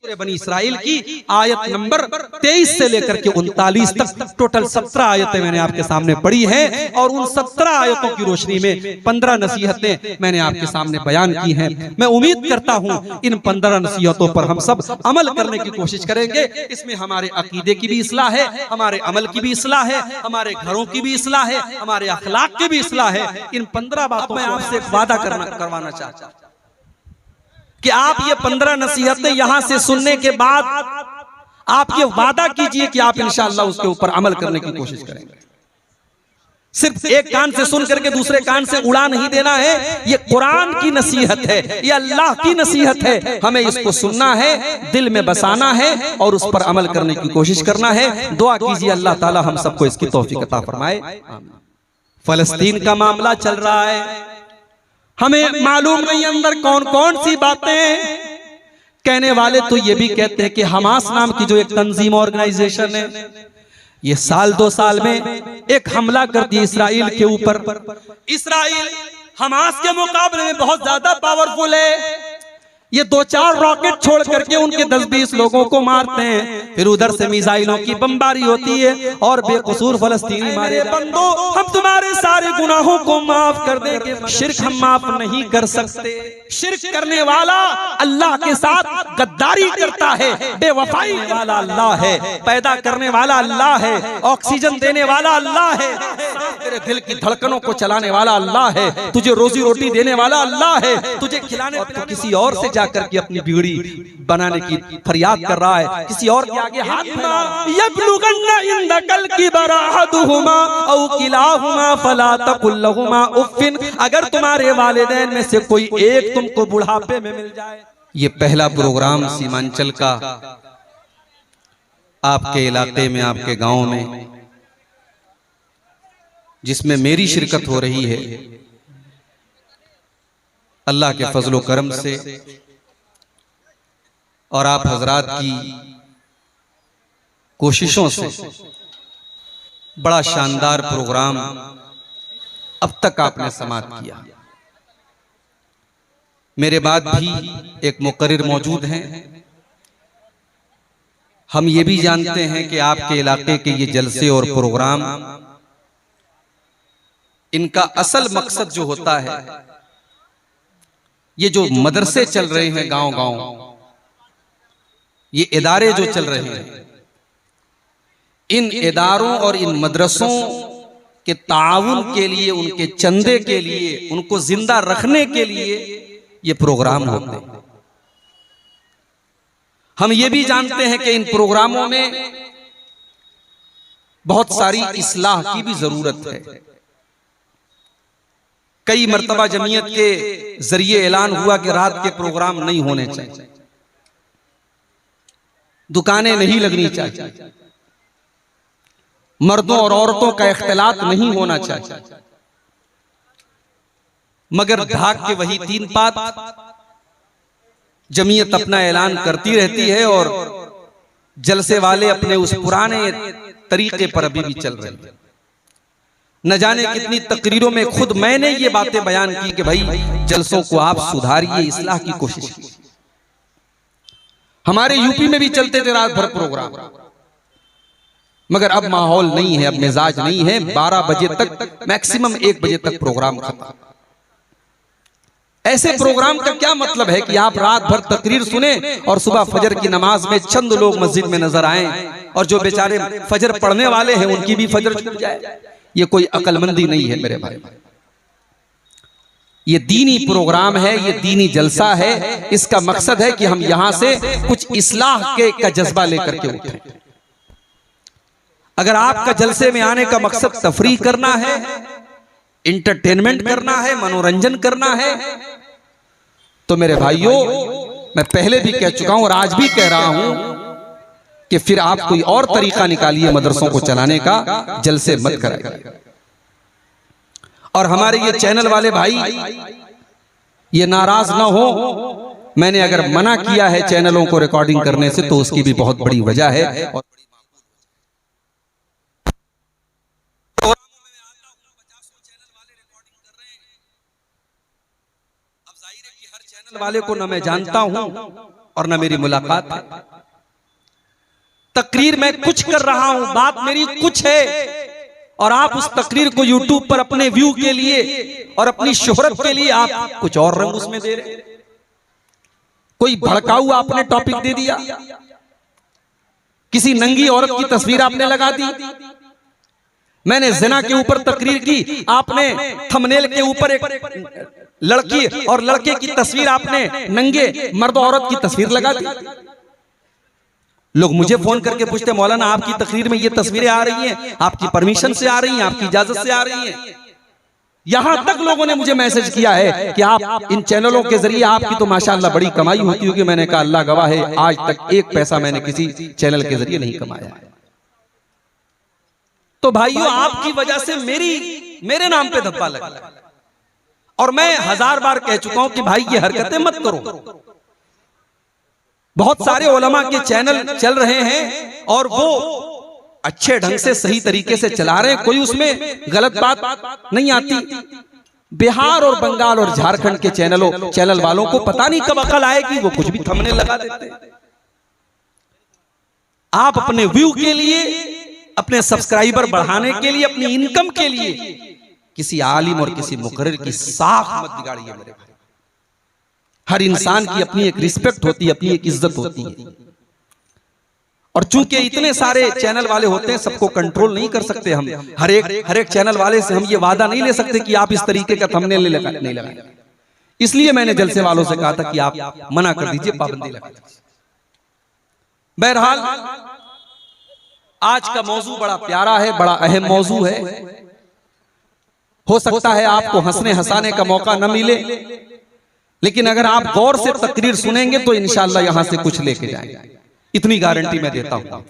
बनी इसराइल की आयत नंबर 23 से लेकर के 39 तक टोटल 17 आयतें मैंने आपके सामने पढ़ी हैं और उन 17 आयतों की रोशनी में 15 नसीहतें मैंने आपके सामने बयान की हैं। मैं उम्मीद करता हूं इन 15 नसीहतों पर हम सब अमल करने की कोशिश करेंगे। इसमें हमारे अकीदे की भी इस्लाह है, हमारे अमल की भी इस्लाह है, हमारे घरों की भी इस्लाह है, हमारे अखलाक की भी इस्लाह है। इन 15 बातों में आपसे एक वादा करवाना चाहता हूं कि आप ये 15 नसीहतें यहां से सुनने के बाद आप ये वादा कीजिए कि आप इंशाअल्लाह उसके ऊपर अमल करने की कोशिश करेंगे। सिर्फ एक कान से सुन करके दूसरे कान से उड़ा नहीं देना है। ये कुरान की नसीहत है, ये अल्लाह की नसीहत है। हमें इसको सुनना है, दिल में बसाना है और उस पर अमल करने की कोशिश करना है। दुआ कीजिए अल्लाह ताला हम सबको इसकी तौफीक अता फरमाए। फलस्तीन का मामला चल रहा है, हमें मालूम नहीं अंदर कौन कौन सी बातें। कहने वाले तो ये भी कहते हैं कि हमास नाम की जो एक तंजीम ऑर्गेनाइजेशन है, ये साल 2 साल में एक हमला करती है इसराइल के ऊपर। इसराइल हमास के मुकाबले में बहुत ज्यादा पावरफुल है। ये 2-4 रॉकेट छोड़ करके उनके 10-20 लोगों को मारते हैं, फिर उधर से मिसाइलों की बमबारी होती है और बेकसूर फलस्तीनी मारे। बंदो, हम तुम्हारे सारे गुनाहों को माफ कर देंगे, शिर्क हम माफ नहीं कर सकते। शिर्क करने वाला अल्लाह के साथ गद्दारी करता है, बेवफाई वाला अल्लाह है, पैदा करने वाला अल्लाह है, ऑक्सीजन देने वाला अल्लाह है, तेरे दिल की धड़कनों को चलाने वाला अल्लाह है, तुझे रोजी रोटी देने वाला अल्लाह है, तुझे खिलाने तो किसी और से करके अपनी बीड़ी बनाने की फरियाद कर रहा है, किसी और के आगे हाथ यबलुगन्ना इंदकल किबरा अहदुहुमा औ किलाहुमा फला तकुल लहुमा उफ़्फ़िन। अगर तुम्हारे वालिदैन में से कोई एक तुमको बुढ़ापे में मिल जाए। ये पहला प्रोग्राम सीमांचल का आपके इलाके में, आपके गांव में, जिसमें मेरी शिरकत हो रही है। अल्लाह के फजलो करम से और आप हजरात की कोशिशों से बड़ा शानदार प्रोग्राम अब तक आपने समाप्त किया। मेरे बाद भी एक मुकर्रिर मौजूद हैं। हम ये भी जानते हैं कि आपके इलाके के ये जलसे और प्रोग्राम, इनका असल मकसद जो होता है, ये जो मदरसे चल रहे हैं गांव-गांव, ये इदारे जो चल रहे हैं, इन इदारों और इन मदरसों के ताउन के लिए, उनके चंदे के लिए, उनको जिंदा रखने के लिए ये प्रोग्राम होते हैं। हम ये भी जानते हैं कि इन प्रोग्रामों में बहुत सारी इस्लाह की भी जरूरत है। कई मर्तबा जमीयत के जरिए ऐलान हुआ कि रात के प्रोग्राम नहीं होने चाहिए, दुकानें नहीं लगनी चाहिए, मर्दों और औरतों का इख्तिलात नहीं होना चाहिए। मगर धाक के वही 3 बात जमीयत अपना ऐलान करती रहती है और जलसे वाले अपने उस पुराने तरीके पर अभी भी चल रहे हैं। न जाने कितनी तकरीरों में खुद मैंने ये बातें बयान की कि भाई जलसों को आप सुधारिए, इस्लाह की कोशिश कीजिए। हमारे यूपी में भी चलते थे रात भर प्रोग्राम, मगर अब माहौल नहीं है, अब मिजाज नहीं है। 12 बजे तक, मैक्सिमम 1 बजे तक प्रोग्राम खत्म। ऐसे प्रोग्राम का क्या मतलब है कि आप रात भर तकरीर सुने और सुबह फजर की नमाज में चंद लोग मस्जिद में नजर आए और जो बेचारे फजर पढ़ने वाले हैं उनकी भी फजर छूट जाए। ये कोई अकलमंदी नहीं है मेरे भाई। ये दीनी प्रोग्राम है, ये दीनी जलसा है। इसका मकसद है कि हम यहां से कुछ इस्लाह का जज्बा लेकर के उठें। अगर आपका जलसे में आने का मकसद तफरीह करना है, इंटरटेनमेंट करना है, मनोरंजन करना है, तो मेरे भाइयों, मैं पहले भी कह चुका हूं और आज भी कह रहा हूं कि फिर आप कोई और तरीका निकालिए मदरसों को चलाने का, जलसे मत कराइए। और हमारे ये चैनल वाले भाई ये नाराज ना हो, मैंने अगर मना किया है चैनलों को रिकॉर्डिंग करने से तो उसकी भी बहुत बड़ी वजह है। और वाले को न मैं जानता हूं और न मेरी मुलाकात है। तकरीर मैं कुछ कर रहा हूं, बात मेरी कुछ है, और आप उस तकरीर को यूट्यूब पर अपने व्यू के लिए और अपनी शोहरत के लिए आप कुछ और रंग उसमें दे रहे। कोई भड़काऊ आपने टॉपिक दे दिया, किसी नंगी औरत की तस्वीर आपने लगा दी। मैंने ज़िना के ऊपर तकरीर की, आपने थंबनेल के ऊपर एक लड़की और लड़के की तस्वीर, आपने नंगे मर्द औरत की तस्वीर लगा दी। लोग मुझे फोन करके पूछते, मौलाना आपकी तकरीर में ये तस्वीरें आ रही हैं, आपकी परमिशन से आ रही हैं, आपकी इजाजत से आ रही हैं। यहां तक लोगों ने मुझे मैसेज किया है कि आप इन चैनलों के जरिए आपकी तो माशाअल्लाह बड़ी कमाई होती होगी। मैंने कहा अल्लाह गवाह है, आज तक एक पैसा मैंने किसी चैनल के जरिए नहीं कमाया है। तो भाइयों, आपकी वजह से मेरे नाम पे धब्बा लगा, और मैं 1000 बार कह चुका हूं कि भाई ये हरकतें मत करो। बहुत सारे उलमा के चैनल चल रहे हैं और वो अच्छे ढंग से सही तरीके से चला रहे हैं, कोई उसमें गलत बात नहीं आती। बिहार और बंगाल और झारखंड के चैनल वालों को पता नहीं कब अकल आएगी, वो कुछ भी थंबनेल लगा देते हैं। आप अपने व्यू के लिए, अपने सब्सक्राइबर बढ़ाने के लिए, अपनी इनकम के लिए किसी आलिम और किसी मुकर्रिर की साख मत बिगाड़िए मेरे भाई। हर इंसान की अपनी एक रिस्पेक्ट होती है, अपनी एक इज्जत होती है, और चूंकि इतने सारे चैनल वाले होते हैं, सबको कंट्रोल नहीं कर सकते हम। हर एक चैनल वाले से हम ये वादा नहीं ले सकते कि आप इस तरीके का थंबनेल नहीं लगाएं। इसलिए मैंने जलसे वालों से कहा था कि आप मना कर दीजिए, पाबंदी लगा दीजिए। बहरहाल आज का मौजू बड़ा प्यारा है, बड़ा अहम मौजू है। हो सकता है आपको हंसने हंसाने का मौका न मिले, लेकिन अगर आप गौर से तकरीर सुनेंगे तो इंशाअल्लाह यहां से कुछ लेके जाएंगे, इतनी गारंटी मैं देता हूं।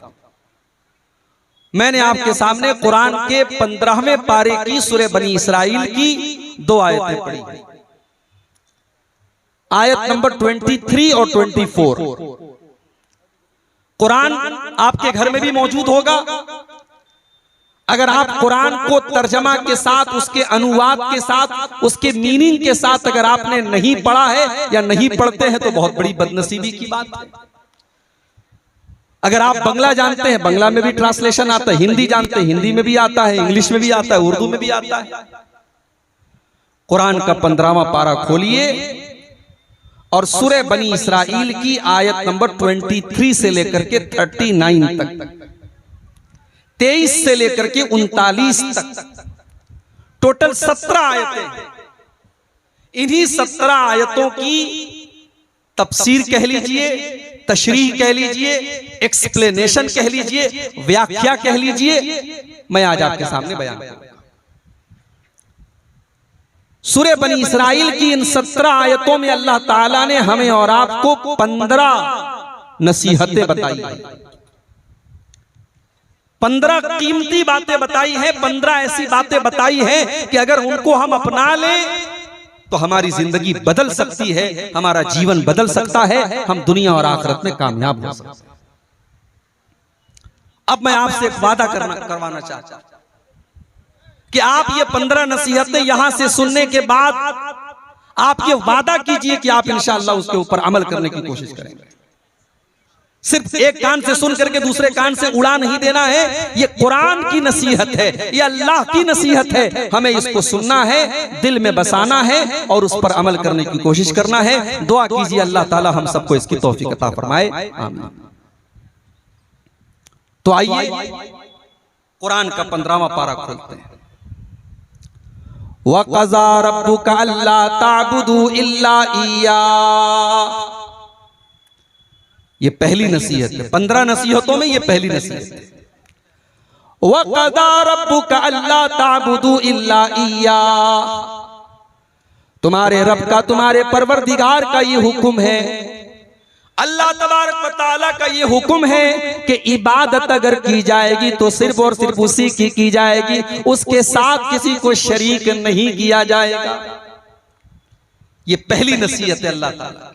मैंने आपके सामने कुरान के 15वें पारे की सूरह बनी इसराइल की 2 आयतें पढ़ी। आयत नंबर 23 और 24। कुरान आपके घर में भी मौजूद होगा। अगर आप कुरान को तर्जमा के साथ, उसके अनुवाद के साथ, उसके मीनिंग के साथ अगर आपने नहीं पढ़ा है या नहीं पढ़ते हैं तो बहुत बड़ी बदनसीबी की बात है। अगर आप बंगला जानते हैं, बंगला में भी ट्रांसलेशन आता है, हिंदी जानते हैं, हिंदी में भी आता है, इंग्लिश में भी आता है, उर्दू में भी आता है। कुरान का 15वां पारा खोलिए और सूरह बनी इसराइल की आयत नंबर 23 से लेकर के 39 तक, 23 से लेकर के 39 तक, टोटल 17 आयतें। इन्हीं 17 आयतों की तफसीर कह लीजिए, तशरीह कह लीजिए, एक्सप्लेनेशन कह लीजिए, व्याख्या कह लीजिए, मैं आज आपके सामने बयान करूंगा। सूरह बनी इसराइल की इन 17 आयतों में अल्लाह ताला ने हमें और आपको 15 नसीहतें बताई हैं, 15 कीमती बातें बताई हैं, 15 ऐसी बातें बताई हैं कि अगर उनको हम अपना लें तो हमारी जिंदगी बदल सकती है, हमारा जीवन बदल सकता है, हम दुनिया और आखिरत में कामयाब हो सकते हैं। अब मैं आपसे एक वादा करवाना चाहता हूं कि आप ये 15 नसीहतें यहां से सुनने के बाद आप ये वादा कीजिए कि आप इंशाअल्लाह उसके ऊपर अमल करने की कोशिश करेंगे। सिर्फ एक कान से सुन करके दूसरे कान से उड़ा नहीं देना है। ये कुरान की नसीहत है, ये अल्लाह की नसीहत है। हमें इसको सुनना है, दिल में बसाना है और उस पर अमल करने की कोशिश करना है। दुआ कीजिए अल्लाह ताला हम सबको इसकी तौफीक अता फरमाए, आमीन। तो आइए कुरान का 15वां पारा खोलते हैं। वक़ज़ा रब्बुका अल्ला ताबुदू इल्ला इय्या, ये पहली नसीहत है। 15 नसीहतों में ये पहली नसीहत है। वक़ज़ा रब्बुका अल्ला ताबुदू इल्ला इय्या, तुम्हारे रब का, तुम्हारे परवरदिगार का ये हुक्म है, अल्लाह तबारक व तआला का ये हुक्म है कि इबादत अगर की जाएगी तो सिर्फ और सिर्फ उसी की जाएगी, उसके साथ किसी को शरीक नहीं किया जाएगा। ये पहली नसीहत है अल्लाह ताला,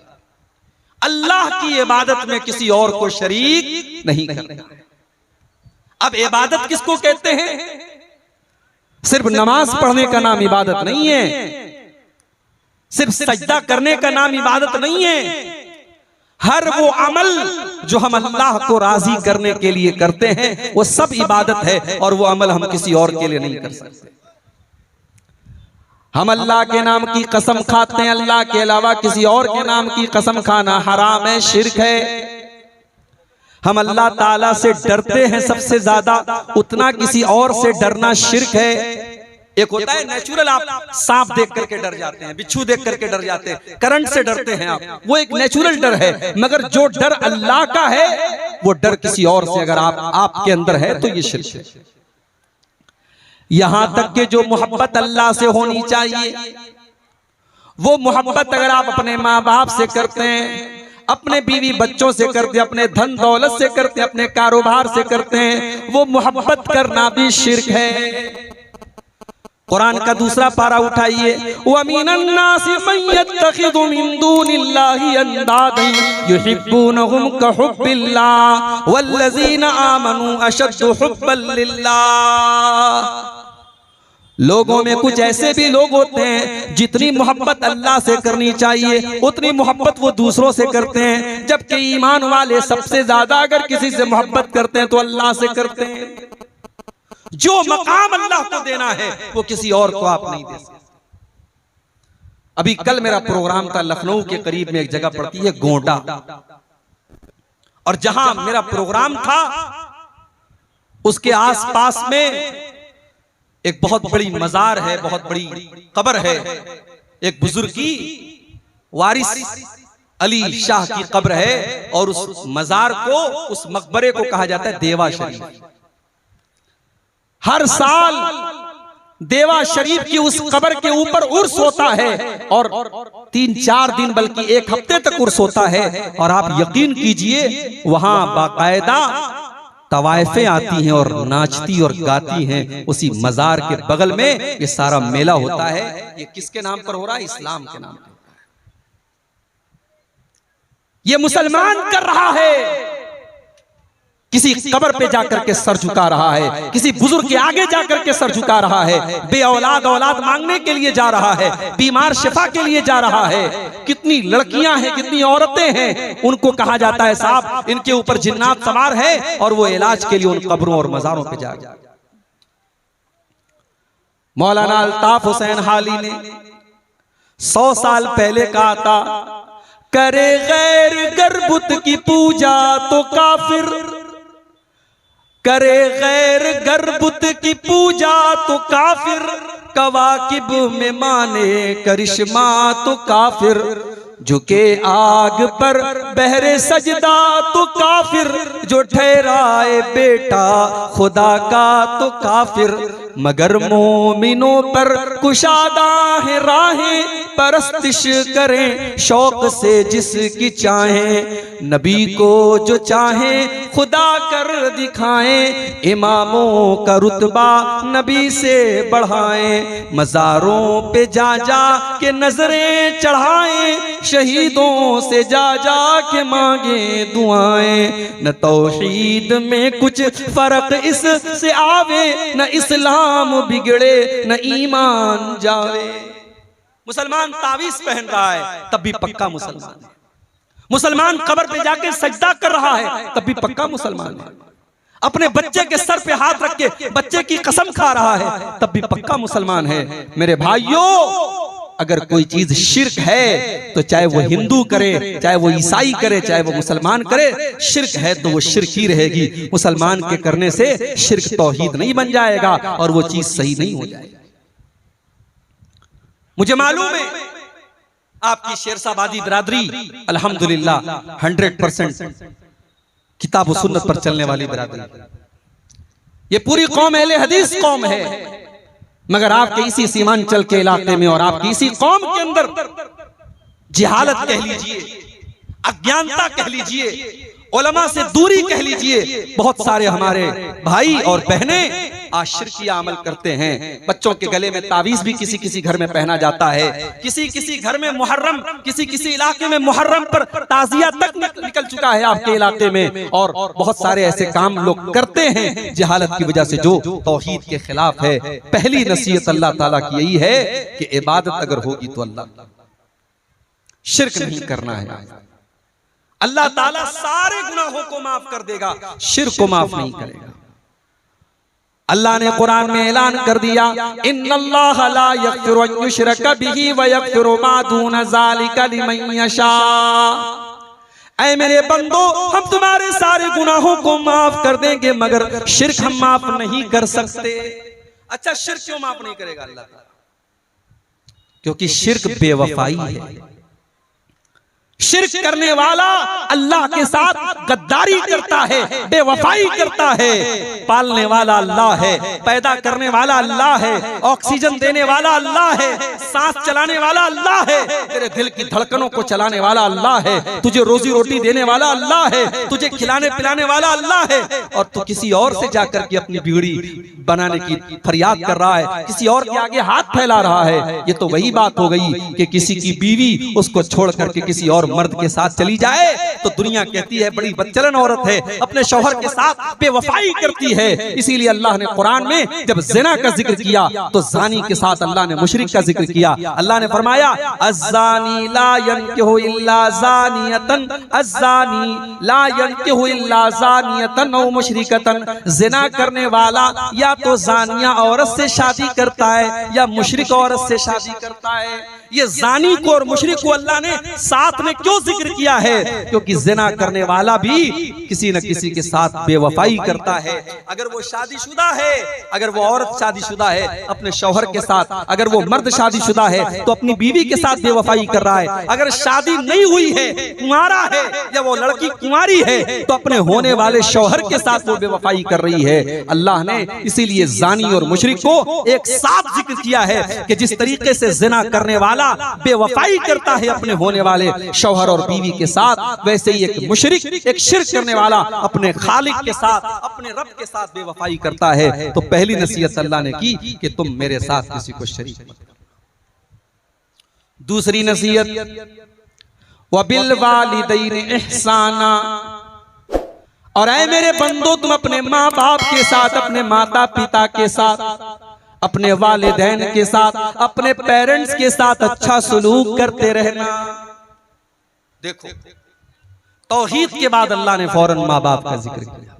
अल्लाह की इबादत में किसी और को शरीक नहीं करना। अब इबादत किसको कहते हैं? सिर्फ नमाज पढ़ने का नाम इबादत नहीं है, सिर्फ सजदा करने का नाम इबादत नहीं है। हर वो अमल जो हम अल्लाह को राजी करने के लिए करते हैं वो सब इबादत है, और वो अमल हम किसी और के लिए नहीं कर सकते। हम अल्लाह के नाम की कसम खाते हैं, अल्लाह के अलावा किसी और के नाम की कसम खाना हराम है, शिर्क है। हम अल्लाह ताला से डरते हैं सबसे ज्यादा, उतना किसी और से डरना शिर्क है। एक होता है नेचुरल, आप सांप देख करके डर जाते हैं, बिच्छू देख करके डर जाते हैं, करंट से डरते हैं आप, वो एक नेचुरल डर है। मगर जो डर अल्लाह का है वो डर किसी और से अगर आपके अंदर है तो ये शिर्क है। यहां तक कि जो मोहब्बत अल्लाह से होनी चाहिए वो मोहब्बत अगर आप अपने माँ बाप से करते हैं, अपने बीवी बच्चों से करते हैं, अपने धन दौलत से करते हैं, अपने कारोबार से करते हैं, वो मोहब्बत करना भी शिर्क है। कुरान का दूसरा पारा उठाइए, वमीनन्नासि मन यत्तखिदु मिन दूनिल्लाहि अंदादन युहिब्बूनहुम कहुब्बिल्लाह वल्लज़ीना आमनू अशद्दु हुब्बन लिल्लाह। लोगों में कुछ ऐसे भी लोग होते हैं जितनी मोहब्बत अल्लाह से करनी चाहिए उतनी मोहब्बत वो दूसरों से करते हैं, जबकि ईमान वाले सबसे ज्यादा अगर किसी से मोहब्बत करते हैं तो अल्लाह से करते हैं। जो मकाम अल्लाह को देना है वो किसी और को आप नहीं दे सकते। अभी कल मेरा प्रोग्राम था लखनऊ के करीब में एक जगह पड़ती है गोंडा, और जहां मेरा प्रोग्राम था उसके आसपास में एक बहुत बड़ी मजार है, बहुत बड़ी कब्र है। एक बुजुर्ग की वारिस अली शाह की कब्र है, और उस मजार को, उस मकबरे को कहा जाता है देवा शरीफ। हर साल देवा शरीफ की उस कब्र के ऊपर उर्स होता है, और 3-4 दिन बल्कि 1 हफ्ते तक उर्स होता है। और आप यकीन कीजिए वहां बाकायदा तवायफें आती हैं और नाचती और गाती हैं। उसी मजार के बगल में ये सारा मेला होता है। ये किसके नाम पर हो रहा है? इस्लाम के नाम पर। ये मुसलमान कर रहा है, किसी कब्र पे जाकर के सर झुका रहा है, किसी बुजुर्ग के आगे जाकर के सर झुका रहा है, बे औलाद औलाद मांगने के लिए जा रहा है, बीमार शिफा के लिए जा रहा है। कितनी लड़कियां हैं, कितनी औरतें हैं, उनको कहा जाता है साहब इनके ऊपर जिन्नात सवार है, और वो इलाज के लिए उन कब्रों और मजारों पे जा रहा है। मौलाना अल्ताफ हुसैन हाली ने 100 साल पहले कहा था, करे गैर गर्बुत की पूजा तो काफिर, करे गैर गर्बुत की पूजा तो काफिर, कवाकिब में माने करिश्मा तो काफिर, झुके आग पर बहरे सजदा तो काफिर, जो ठहराए बेटा खुदा का तो काफिर, मगर मोमिनों पर कुशादा है राहें, परस्तिश करें शौक से जिसकी चाहें, नबी को जो चाहें खुदा कर दिखाएं, इमामों का रुतबा नबी से बढ़ाएं, मज़ारों पे जा जा के नजरें चढ़ाएं, शहीदों से जा जा के मांगे दुआएं, न तौहीद में कुछ फर्क इससे आवे, न इस्लाम बिगड़े न ईमान जावे। मुसलमान तावीज पहन रहा है तब भी पक्का मुसलमान है, मुसलमान कब्र पे जाके सजदा कर रहा है तब भी पक्का मुसलमान है, अपने बच्चे के सर पे हाथ रख के बच्चे की कसम खा रहा है तब भी पक्का मुसलमान है। मेरे भाइयों, अगर कोई चीज शिर्क है तो चाहे वो हिंदू करे, चाहे वो ईसाई करे, चाहे वो मुसलमान करे, शिर्क है तो वो शिर्क ही रहेगी। मुसलमान के करने से शिर्क तौहीद नहीं बन जाएगा और वो चीज सही नहीं हो जाएगी। मुझे मालूम है आपकी शेरशाबादी बिरादरी अल्हम्दुलिल्लाह 100% किताब व सुन्नत पर चलने वाली बिरादरी, ये पूरी कौम अहले हदीस कौम है। मगर आपके इसी सीमांचल के इलाके में और आपकी इसी कौम के अंदर जिहालत कह लीजिए, अज्ञानता कह लीजिए, उलमा से दूरी कह लीजिए, बहुत सारे हमारे भाई और बहनें आज शिर्किया अमल करते हैं। बच्चों के गले में तावीज भी किसी किसी घर में पहना जाता है, किसी किसी घर में मुहर्रम, किसी किसी इलाके में मुहर्रम पर ताजिया तक निकल चुका है आपके इलाके में, और बहुत सारे ऐसे काम लोग करते हैं जिहालत की वजह से जो तौहीद के खिलाफ है। पहली नसीहत अल्लाह ताला की यही है कि इबादत अगर होगी तो अल्लाह, शिर्क नहीं करना है। अल्लाह ताला सारे गुनाहों को माफ कर देगा, शिर्क को माफ नहीं करेगा। अल्लाह ने कुरान में ऐलान कर दिया, इन्नल्लाह ला यग़फ़िरु अन युश्रका बिही व यग़फ़िरु मा दून ज़ालिका लिमन यशा। ऐ मेरे बंदो, हम तुम्हारे सारे गुनाहों को माफ कर देंगे मगर शिर्क हम माफ नहीं कर सकते। अच्छा, शिर्क क्यों माफ नहीं करेगा अल्लाह ताला? क्योंकि शिर्क बेवफाई है। शिर्क करने वाला अल्लाह के साथ गद्दारी करता है, बेवफाई करता है। पालने वाला अल्लाह है, पैदा करने वाला अल्लाह है, ऑक्सीजन देने वाला अल्लाह है, सांस चलाने वाला अल्लाह है, तेरे दिल की धड़कनों को चलाने वाला अल्लाह है, तुझे रोजी रोटी देने वाला अल्लाह है, तुझे खिलाने पिलाने वाला अल्लाह है। और तू किसी और से जाकर के अपनी बिगड़ी बनाने की फरियाद कर रहा है, किसी और के आगे हाथ फैला रहा है। ये तो वही बात हो गई कि किसी की बीवी उसको छोड़ करके किसी और मर्द के साथ चली जाए तो दुनिया कहती है बड़ी बदचलन औरत है, अपने शौहर के साथ बेवफाई करती है। इसीलिए अल्लाह ने कुरान में जब ज़िना का जिक्र किया तो ज़ानी के साथ अल्लाह ने मुशरिक का जिक्र किया। अल्लाह ने फरमाया, अज़्ज़ानी ला यनकिहु इल्ला ज़ानियतन, अज़्ज़ानी ला यनकिहु इल्ला ज़ानियतन औ मुशरिकतन। ज़िना करने वाला या तो ज़ानिया औरत से शादी करता है या मुशरिक औरत से शादी करता है। ये ज़ानी को और मुशरिक को अल्लाह ने साथ में क्यों जिक्र किया है? क्योंकि ज़िना करने वाला भी किसी न किसी के साथ बेवफाई करता है। अगर वो शादीशुदा है, अगर वो औरत शादीशुदा है अपने शौहर के साथ, अगर वो मर्द शादीशुदा है तो अपनी बीवी के साथ बेवफाई कर रहा है। अगर शादी नहीं हुई है, कुंवारा है, या वो लड़की कुंवारी है तो अपने होने वाले शौहर के साथ वो बेवफाई कर रही है। अल्लाह ने इसीलिए ज़ानी और मुशरिक को एक साथ जिक्र किया है कि जिस तरीके से ज़िना करने वाला बेवफाई करता है अपने होने वाले शौहर और बीवी के साथ, वैसे ही एक मुशरिक, एक शिर्क करने वाला अपने खालिक के साथ, अपने रब के साथ बेवफाई करता है। तो पहली नसीहत अल्लाह ने की कि तुम मेरे साथ किसी को शरीक मत करो। दूसरी नसीहत, वबिल वालिदैनि इहसाना। और ऐ मेरे बंदो, तुम अपने माँ बाप के साथ, अपने माता पिता के साथ, अपने वालिदैन के साथ, अपने पेरेंट्स के साथ अच्छा सलूक करते रहना। देखो, तौहीद के बाद अल्लाह ने फौरन माँ बाप का जिक्र किया,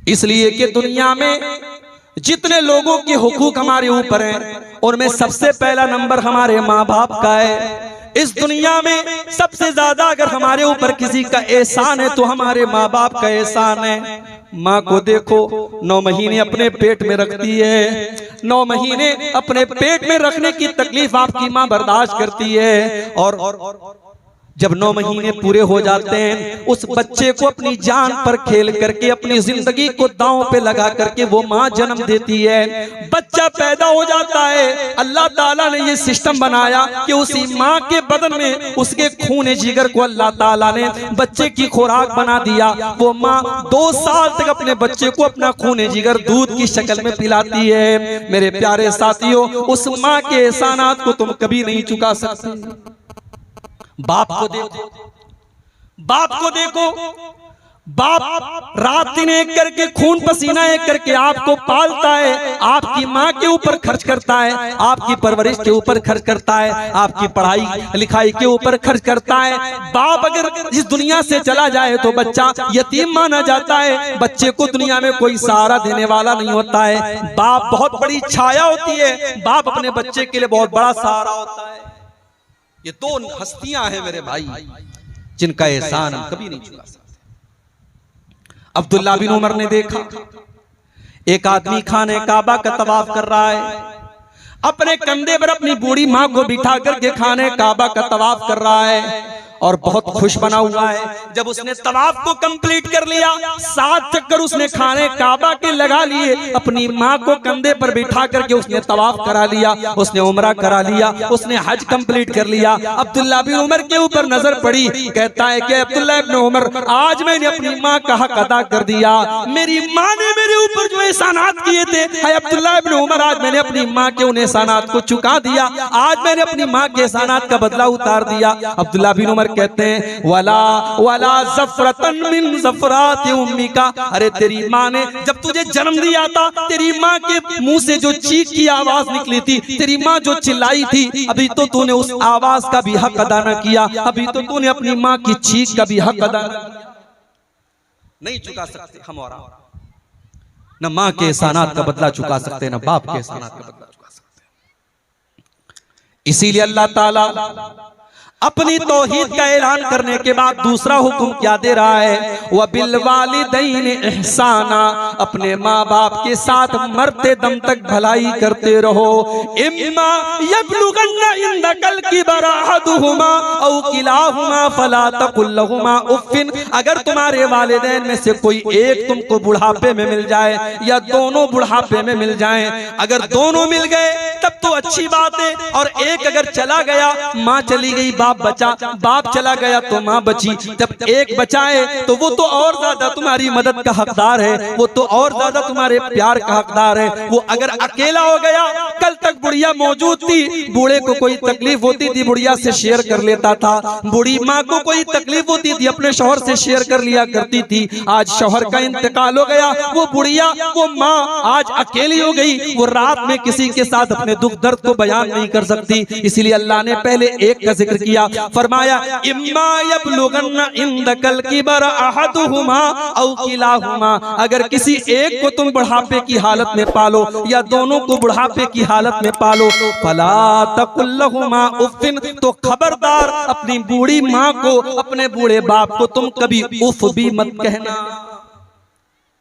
इसलिए कि दुनिया में जितने लोगों के हुकूक हमारे ऊपर हैं उनमें सबसे पहला नंबर हमारे माँ बाप का है। इस दुनिया में सबसे ज्यादा अगर हमारे ऊपर किसी का एहसान है तो हमारे माँ बाप का एहसान है। माँ को देखो, 9 महीने अपने पेट में रखती है, 9 महीने अपने पेट में रखने की तकलीफ आपकी माँ बर्दाश्त करती है। और जब 9 महीने पूरे हो जाते हैं, उस बच्चे को अपनी जान पर खेल करके, अपनी जिंदगी को दांव पे लगा करके वो माँ जन्म देती है। बच्चा पैदा हो जाता है, अल्लाह ताला ने ये सिस्टम बनाया कि उसी माँ के बदन में उसके खून जिगर को अल्लाह ताला ने बच्चे की खुराक बना दिया। वो माँ 2 साल तक अपने बच्चे को अपना खून जिगर दूध की शक्ल में पिलाती है। मेरे प्यारे साथियों, उस माँ के एहसानात को तुम कभी नहीं चुका सकते। बाप को देखो, बाप को देखो, बाप रात दिन एक करके, खून पसीना एक करके आपको पालता है, आपकी माँ के ऊपर खर्च करता है, आपकी परवरिश के ऊपर खर्च करता है, आपकी पढ़ाई लिखाई के ऊपर खर्च करता है। बाप अगर इस दुनिया से चला जाए तो बच्चा यतीम माना जाता है, बच्चे को दुनिया में कोई सहारा देने वाला नहीं होता है। बाप बहुत बड़ी छाया होती है, बाप अपने बच्चे के लिए बहुत बड़ा सहारा होता है। ये 2 हस्तियां हैं मेरे भाई जिनका एहसान हम कभी नहीं चुका सकते। अब्दुल्ला बिन उमर ने देखा, एक आदमी खाने काबा का तवाफ कर रहा है, अपने कंधे पर अपनी बूढ़ी माँ को बिठा करके खाने काबा का तवाफ कर रहा है और बहुत खुश बना हुआ है। जब उसने तवाफ को कंप्लीट कर लिया, 7 चक्कर उसने खाने काबा के लगा लिए, अपनी माँ को कंधे पर बिठा करके उसने तवाफ करा लिया, उसने उम्रा करा लिया, उसने हज कंप्लीट कर लिया। अब्दुल्ला बिन उमर के ऊपर नजर पड़ी, कहता है कि अब्दुल्ला इब्न उमर, आज मैंने अपनी माँ का हक अदा कर दिया। मेरी माँ ने मेरे ऊपर जो एहसानात किए थे, है अब्दुल्ला इब्न उमर, आज मैंने अपनी माँ के उन एहसानात को चुका दिया, आज मैंने अपनी माँ के एहसानात का बदला उतार दिया। अब्दुल्ला बिन उमर कहते हैं वला वला ज़फ़रतन मिन ज़फ़रात उम्मिका, अरे तेरी माँ ने जब तुझे जन्म दिया था, तेरी माँ के मुंह से जो चीख की आवाज निकली थी, तेरी माँ जो चिल्लाई थी, अभी तो तूने उस आवाज का भी हक अदा न किया, अभी तो तूने अपनी माँ की चीख का भी हक अदा नहीं चुका सकते हम, और न माँ के एहसानात का बदला चुका सकते, न बाप के एहसानात का बदला चुका सकते। इसीलिए अल्लाह ताला अपनी तौहीद का ऐलान करने के बाद दूसरा हुक्म क्या दे रहा है, वह बिल वालिदैन इहसाना, अपने माँ बाप के साथ मरते दम तक भलाई करते रहो। इम्मा यबलुगन्ना इंदकल किबर अहदुहुमा औ किलाहुमा फला तकुल लहुमा उफ्फिन, अगर तुम्हारे वालिदैन में से कोई एक तुमको बुढ़ापे में मिल जाए या दोनों बुढ़ापे में मिल जाएं, अगर दोनों मिल गए तब तो अच्छी बात है, और एक अगर चला गया, माँ चली गई बाप बचा, बाप चला गया तो माँ बची, जब एक बचाए तो वो तो और ज्यादा तुम्हारी मदद का हकदार है, वो तो और ज्यादा तुम्हारे प्यार का हकदार है। वो अगर अकेला हो गया, कल तक बुढ़िया मौजूद थी, बूढ़े को कोई तकलीफ होती थी बुढ़िया से शेयर कर लेता था, बूढ़ी माँ को कोई तकलीफ होती थी अपने शौहर से शेयर कर लिया करती थी। आज शौहर का इंतकाल हो गया, वो बुढ़िया वो माँ आज अकेली हो गई, वो रात में किसी के साथ अपने दुख दर्द को बयान नहीं कर सकती। इसीलिए अल्लाह ने पहले एक का जिक्र किया, फरमाया इम्मा यबलुगन्ना इंदकल किबर अहदुहुमा औ किलाहुमा, अगर किसी एक को तुम बुढ़ापे की हालत में पालो या दोनों को बुढ़ापे की हालत में पालो, फला तकुल लहुमा उफ्फिन, तो खबरदार अपनी बूढ़ी माँ को, अपने बूढ़े बाप को तुम कभी उफ भी मत कहना,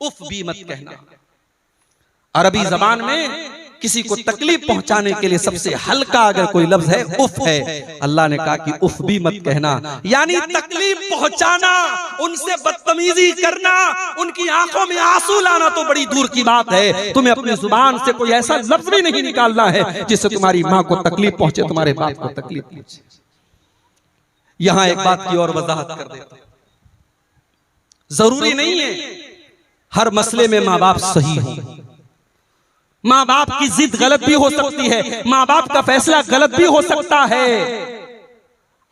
उफ भी मत कहना। अरबी जबान में किसी को तकलीफ पहुंचाने के लिए सबसे हल्का अगर कोई लफ्ज है उफ है। अल्लाह ने कहा कि उफ भी मत कहना, यानी तकलीफ पहुंचाना, उनसे बदतमीजी करना, उनकी आंखों में आंसू लाना तो बड़ी दूर की बात है। तुम्हें अपनी जुबान से कोई ऐसा लफ्ज भी नहीं निकालना है जिससे तुम्हारी माँ को तकलीफ पहुंचे, तुम्हारे बाप को तकलीफ पहुंचे। यहां एक बात की और वजाहत कर देता हूं, जरूरी नहीं है हर मसले में माँ बाप सही हो, माँ बाप की जिद गलत भी हो सकती है, माँ बाप का फैसला गलत भी हो सकता है।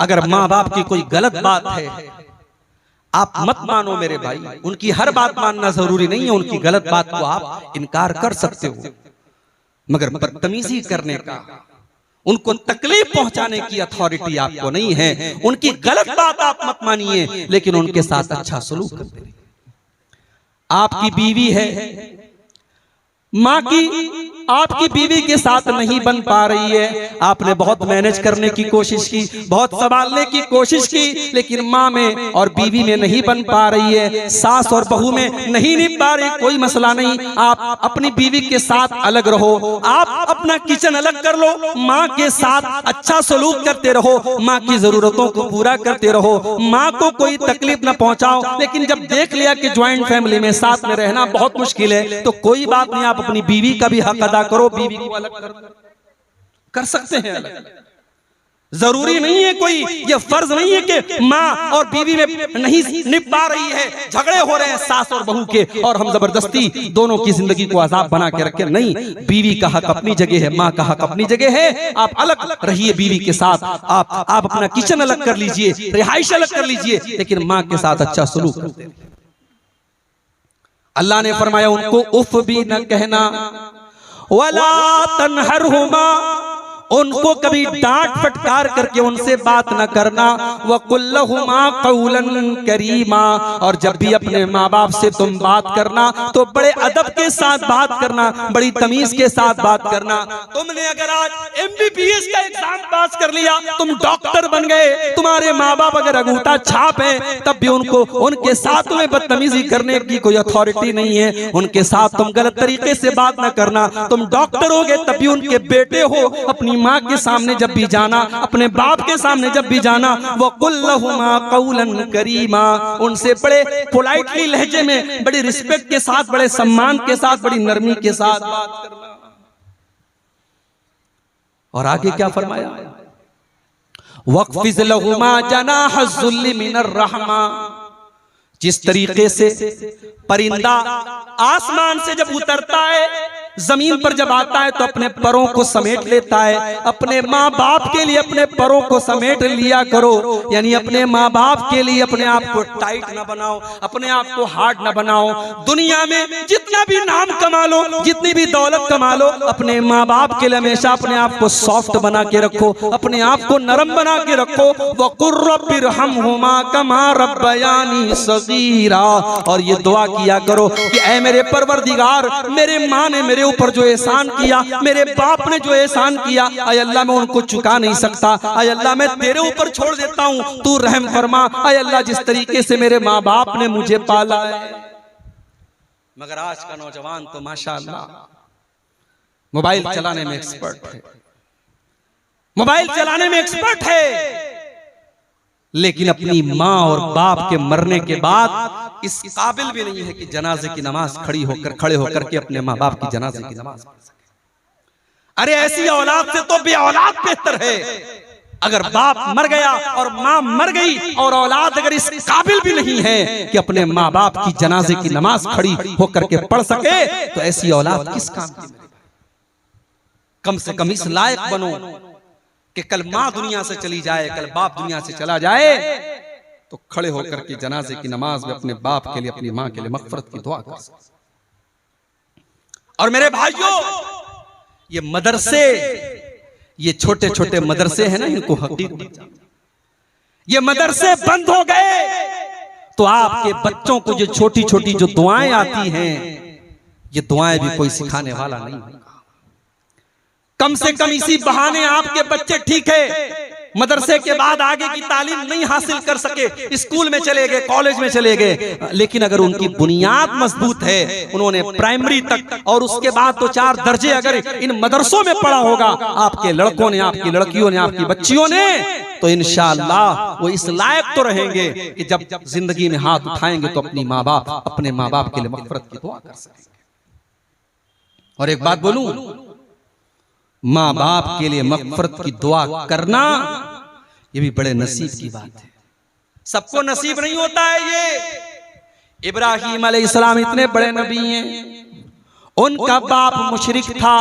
अगर माँ बाप की कोई गलत बात है आप मत मानो मेरे भाई, उनकी हर बात मानना जरूरी नहीं है, उनकी गलत बात को आप इनकार कर सकते हो, मगर बदतमीजी करने का, उनको तकलीफ पहुंचाने की अथॉरिटी आपको नहीं है। उनकी गलत बात आप मत मानिए, लेकिन उनके साथ अच्छा सलूक करते रहिए। आपकी बीवी है, माँ की आपकी बीवी के साथ नहीं बन पा रही है, आपने बहुत मैनेज करने की कोशिश की, बहुत संभालने की कोशिश की, लेकिन माँ में और बीवी में नहीं बन पा रही है, सास और बहू में नहीं निभ पा रही, कोई मसला नहीं, आप अपनी बीवी के साथ अलग रहो, आप अपना किचन अलग कर लो, माँ के साथ अच्छा सलूक करते रहो, माँ की जरूरतों को पूरा करते रहो, माँ को कोई तकलीफ न पहुंचाओ। लेकिन जब देख लिया कि ज्वाइंट फैमिली में साथ में रहना बहुत मुश्किल है, तो कोई बात नहीं, आप अपनी बीवी का भी हक अदा करो, बीवी को अलग कर सकते हैं अलग। जरूरी नहीं है कोई, ये फर्ज नहीं है कि माँ और बीवी में नहीं निभ पा रही है, झगड़े हो रहे हैं सास और बहू के, और हम जबरदस्ती दोनों की जिंदगी को आजाद बना के रखें। नहीं, बीवी का हक अपनी जगह है, माँ का हक अपनी जगह है, आप अलग रहिए बीवी के साथ, आप अपना किचन अलग कर लीजिए, रिहाइश अलग कर लीजिए, लेकिन माँ के साथ अच्छा सलूक करते हैं। अल्लाह ने फरमाया उनको उफ भी न कहना, वला तनहरहुमा, उनको कभी डांट फटकार करके उनसे बात न करना, वकुल्लहुमा कौलन करीमा, और जब भी अपने माँ बाप से तुम बात करना तो बड़े अदब के साथ बात करना, बड़ी तमीज के साथ बात करना। तुमने अगर आज MBBS का एग्जाम पास कर लिया, तुम डॉक्टर बन गए, तुम्हारे माँ बाप अगर अंगूठा छाप है, तब भी उनको उनके साथ तुम्हें बदतमीजी करने की कोई अथॉरिटी नहीं है, उनके साथ तुम गलत तरीके से बात न करना। तुम डॉक्टर हो गए तब भी उनके बेटे हो, अपनी माँ के सामने जब भी जाना, अपने बाप के सामने जब भी जाना, वकुल लहुमा कौलन करीमा, उनसे बड़े पोलाइटली लहजे में, बड़ी रिस्पेक्ट के साथ, बड़े सम्मान के साथ, बड़ी नरमी के साथ बात करना। और आगे क्या फरमाया, वक़्फ़िज़ लहुमा जनाह ज़ुल्लि मिनर रहमा, जिस तरीके से परिंदा आसमान से जब उतरता है जमीन पर जब आता है तो अपने परों को समेट लेता है। अपने माँ बाप के लिए अपने परों को समेट लिया करो, यानी अपने माँ बाप के लिए अपने आप को टाइट ना बनाओ, अपने आप को हार्ड ना बनाओ। दुनिया में जितना भी नाम कमा लो, जितनी भी दौलत कमा लो, अपने माँ बाप के लिए हमेशा अपने आप को सॉफ्ट बना के रखो, अपने आप को नरम बना के रखो। वक़ुर रब्बिरहमहुमा कमा रब्बयानी सगीरा। और ये दुआ किया करो कि ऐ मेरे परवरदिगार, मेरे माँ ने मेरे ऊपर जो एहसान किया, मेरे बाप ने जो एहसान किया, आय अल्लाह मैं उनको चुका नहीं सकता, आय अल्लाह मैं तेरे ऊपर छोड़ देता हूँ, तू रहम फरमा। आय अल्लाह जिस तरीके से मेरे माँ बाप ने मुझे पाला है। मगर आज का नौजवान तो माशाअल्लाह मोबाइल चलाने में एक्सपर्ट है, मोबाइल चलाने में एक्सपर्ट है, लेकिन अपनी माँ और बाप के मरने के बाद इस काबिल भी नहीं है कि जनाजे की नमाज खड़े होकर के अपने माँ बाप की जनाजे की नमाज पढ़ सके। अरे ऐसी औलाद से तो बे औलाद बेहतर है। अगर बाप मर गया और माँ मर गई और औलाद अगर इस काबिल भी नहीं है कि अपने माँ बाप की जनाजे की नमाज खड़ी होकर के पढ़ सके, तो ऐसी औलाद किस काम की? कम से कम इस लायक बनो कि कल माँ दुनिया से चली जाए, कल बाप दुनिया से चला जाए, तो खड़े होकर के जनाजे की नमाज में अपने बाप के लिए, अपनी माँ के लिए मग़फ़िरत की दुआ कर सकते। और मेरे भाइयों, ये मदरसे, ये छोटे छोटे मदरसे हैं ना, इनको हकीकत, ये मदरसे बंद हो गए तो आपके बच्चों को जो छोटी छोटी जो दुआएं आती हैं, ये दुआएं भी कोई सिखाने वाला नहीं होगा। कम से कम इसी बहाने आपके बच्चे ठीक है, मदरसे के बाद आगे की तालीम नहीं हासिल कर सके, स्कूल में चले गए, कॉलेज में चले गए, लेकिन अगर उनकी बुनियाद मजबूत है, उन्होंने प्राइमरी तक और उसके बाद तो 4 दर्जे अगर इन मदरसों में पढ़ा होगा आपके लड़कों ने, आपकी लड़कियों ने, आपकी बच्चियों ने, तो इंशाअल्लाह वो इस लायक तो रहेंगे कि जब जिंदगी में हाथ उठाएंगे तो अपने माँ बाप के लिए मग़फ़िरत की दुआ कर सकेंगे। और एक बात बोलूं, माँ बाप के लिए मग़फ़िरत की दुआ करना ये भी बड़े नसीब की बात है। सबको नसीब नहीं होता है ये। इब्राहीम अलैहिस्सलाम इतने बड़े नबी हैं, उनका बाप मुशरिक था,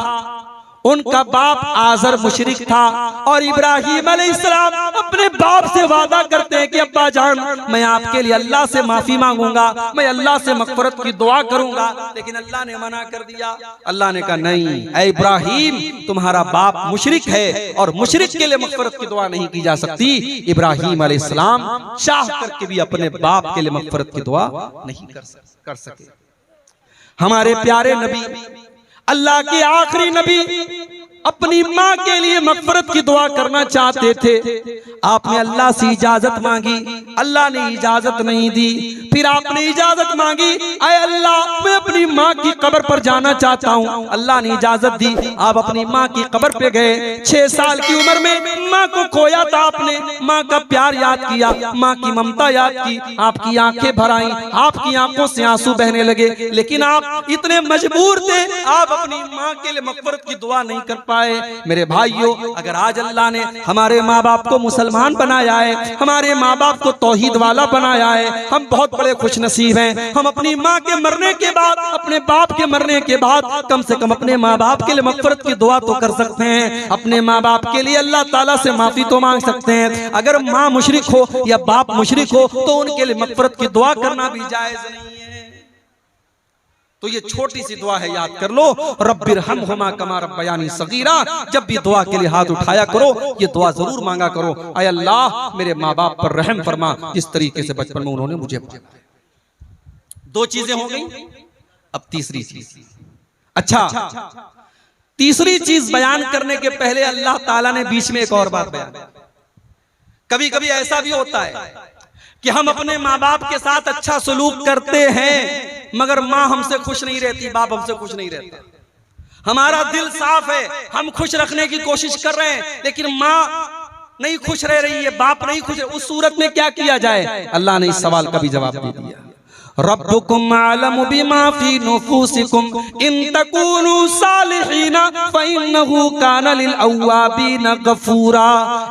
उनका बाप आज़र मुशरिक था, और इब्राहीम अलैहिस्सलाम अपने बाप से वादा करते हैं कि अब्बा जान, मैं आपके लिए अल्लाह से माफी मांगूंगा, मैं अल्लाह से मग़फ़िरत की दुआ करूंगा, लेकिन अल्लाह ने मना कर दिया। अल्लाह ने कहा नहीं, ऐ इब्राहीम, तुम्हारा बाप मुशरिक है और मुशरिक के लिए मग़फ़िरत की दुआ नहीं की जा सकती। इब्राहीम अलैहिस्सलाम चाह करके भी अपने बाप के लिए मग़फ़िरत की दुआ नहीं कर सके। हमारे प्यारे नबी, अल्लाह के आखिरी नबी, अपनी माँ के लिए मग़फ़िरत की दुआ करना चाहते थे। आपने अल्लाह से इजाजत मांगी, अल्लाह ने इजाजत नहीं दी। फिर आपने इजाजत मांगी, ऐ अल्लाह मैं अपनी माँ की कब्र पर जाना चाहता हूँ। अल्लाह ने इजाजत दी, आप अपनी माँ की कब्र पे गए। 6 साल की उम्र में माँ को खोया था आपने, माँ का प्यार याद किया, माँ की ममता याद की, आपकी आंखें भर आईं, आपकी आंखों से आंसू बहने लगे, लेकिन आप इतने मजबूर थे, आप अपनी माँ के लिए मग़फ़िरत की दुआ नहीं कर पाए। मेरे भाइयों, अगर आज अल्लाह ने हमारे माँ बाप को मुसलमान बनाया है, हमारे माँ बाप को तौहीद वाला बनाया है, हम बहुत बड़े खुश नसीब हैं। हम अपनी माँ के मरने के बाद, अपने बाप के मरने के बाद कम से कम अपने माँ बाप के लिए मग़फ़िरत की दुआ तो कर सकते हैं। अपने माँ बाप के लिए अल्लाह ताला से माफी तो मांग सकते हैं। अगर माँ मुशरिक हो या बाप मुशरिक हो तो उनके लिए मग़फ़िरत की दुआ करना भी जायज़ नहीं है। तो ये छोटी सी दुआ है, याद कर लो, रब्बिरहमहुमा कमा रब्बयानी सगीरा। जब भी दुआ के लिए हाथ उठाया करो, ये दुआ जरूर मांगा करो, ऐ अल्लाह मेरे माँ बाप पर रहम फरमा, जिस तरीके से बचपन में उन्होंने मुझे पाला। 2 चीजें हो गई, अब तीसरी चीज। अच्छा, तीसरी चीज बयान करने के पहले अल्लाह ताला ने बीच में एक और बात बयान। कभी कभी ऐसा भी होता है कि हम अपने माँ बाप के साथ अच्छा सलूक करते हैं, मगर माँ हमसे खुश नहीं रहती, बाप हमसे खुश नहीं रहता। हमारा दिल साफ है, हम खुश रखने की कोशिश कर रहे हैं, लेकिन माँ नहीं खुश रह रही है, बाप नहीं खुश है। उस सूरत में क्या किया जाए? अल्लाह ने इस सवाल का भी जवाब दे दिया। रब्बुकुम आलमु बिमा फी नुफूसिकुम इन तकूनु सालिहीना फइन्नहु काना लिल अव्वाबीना गफूरा।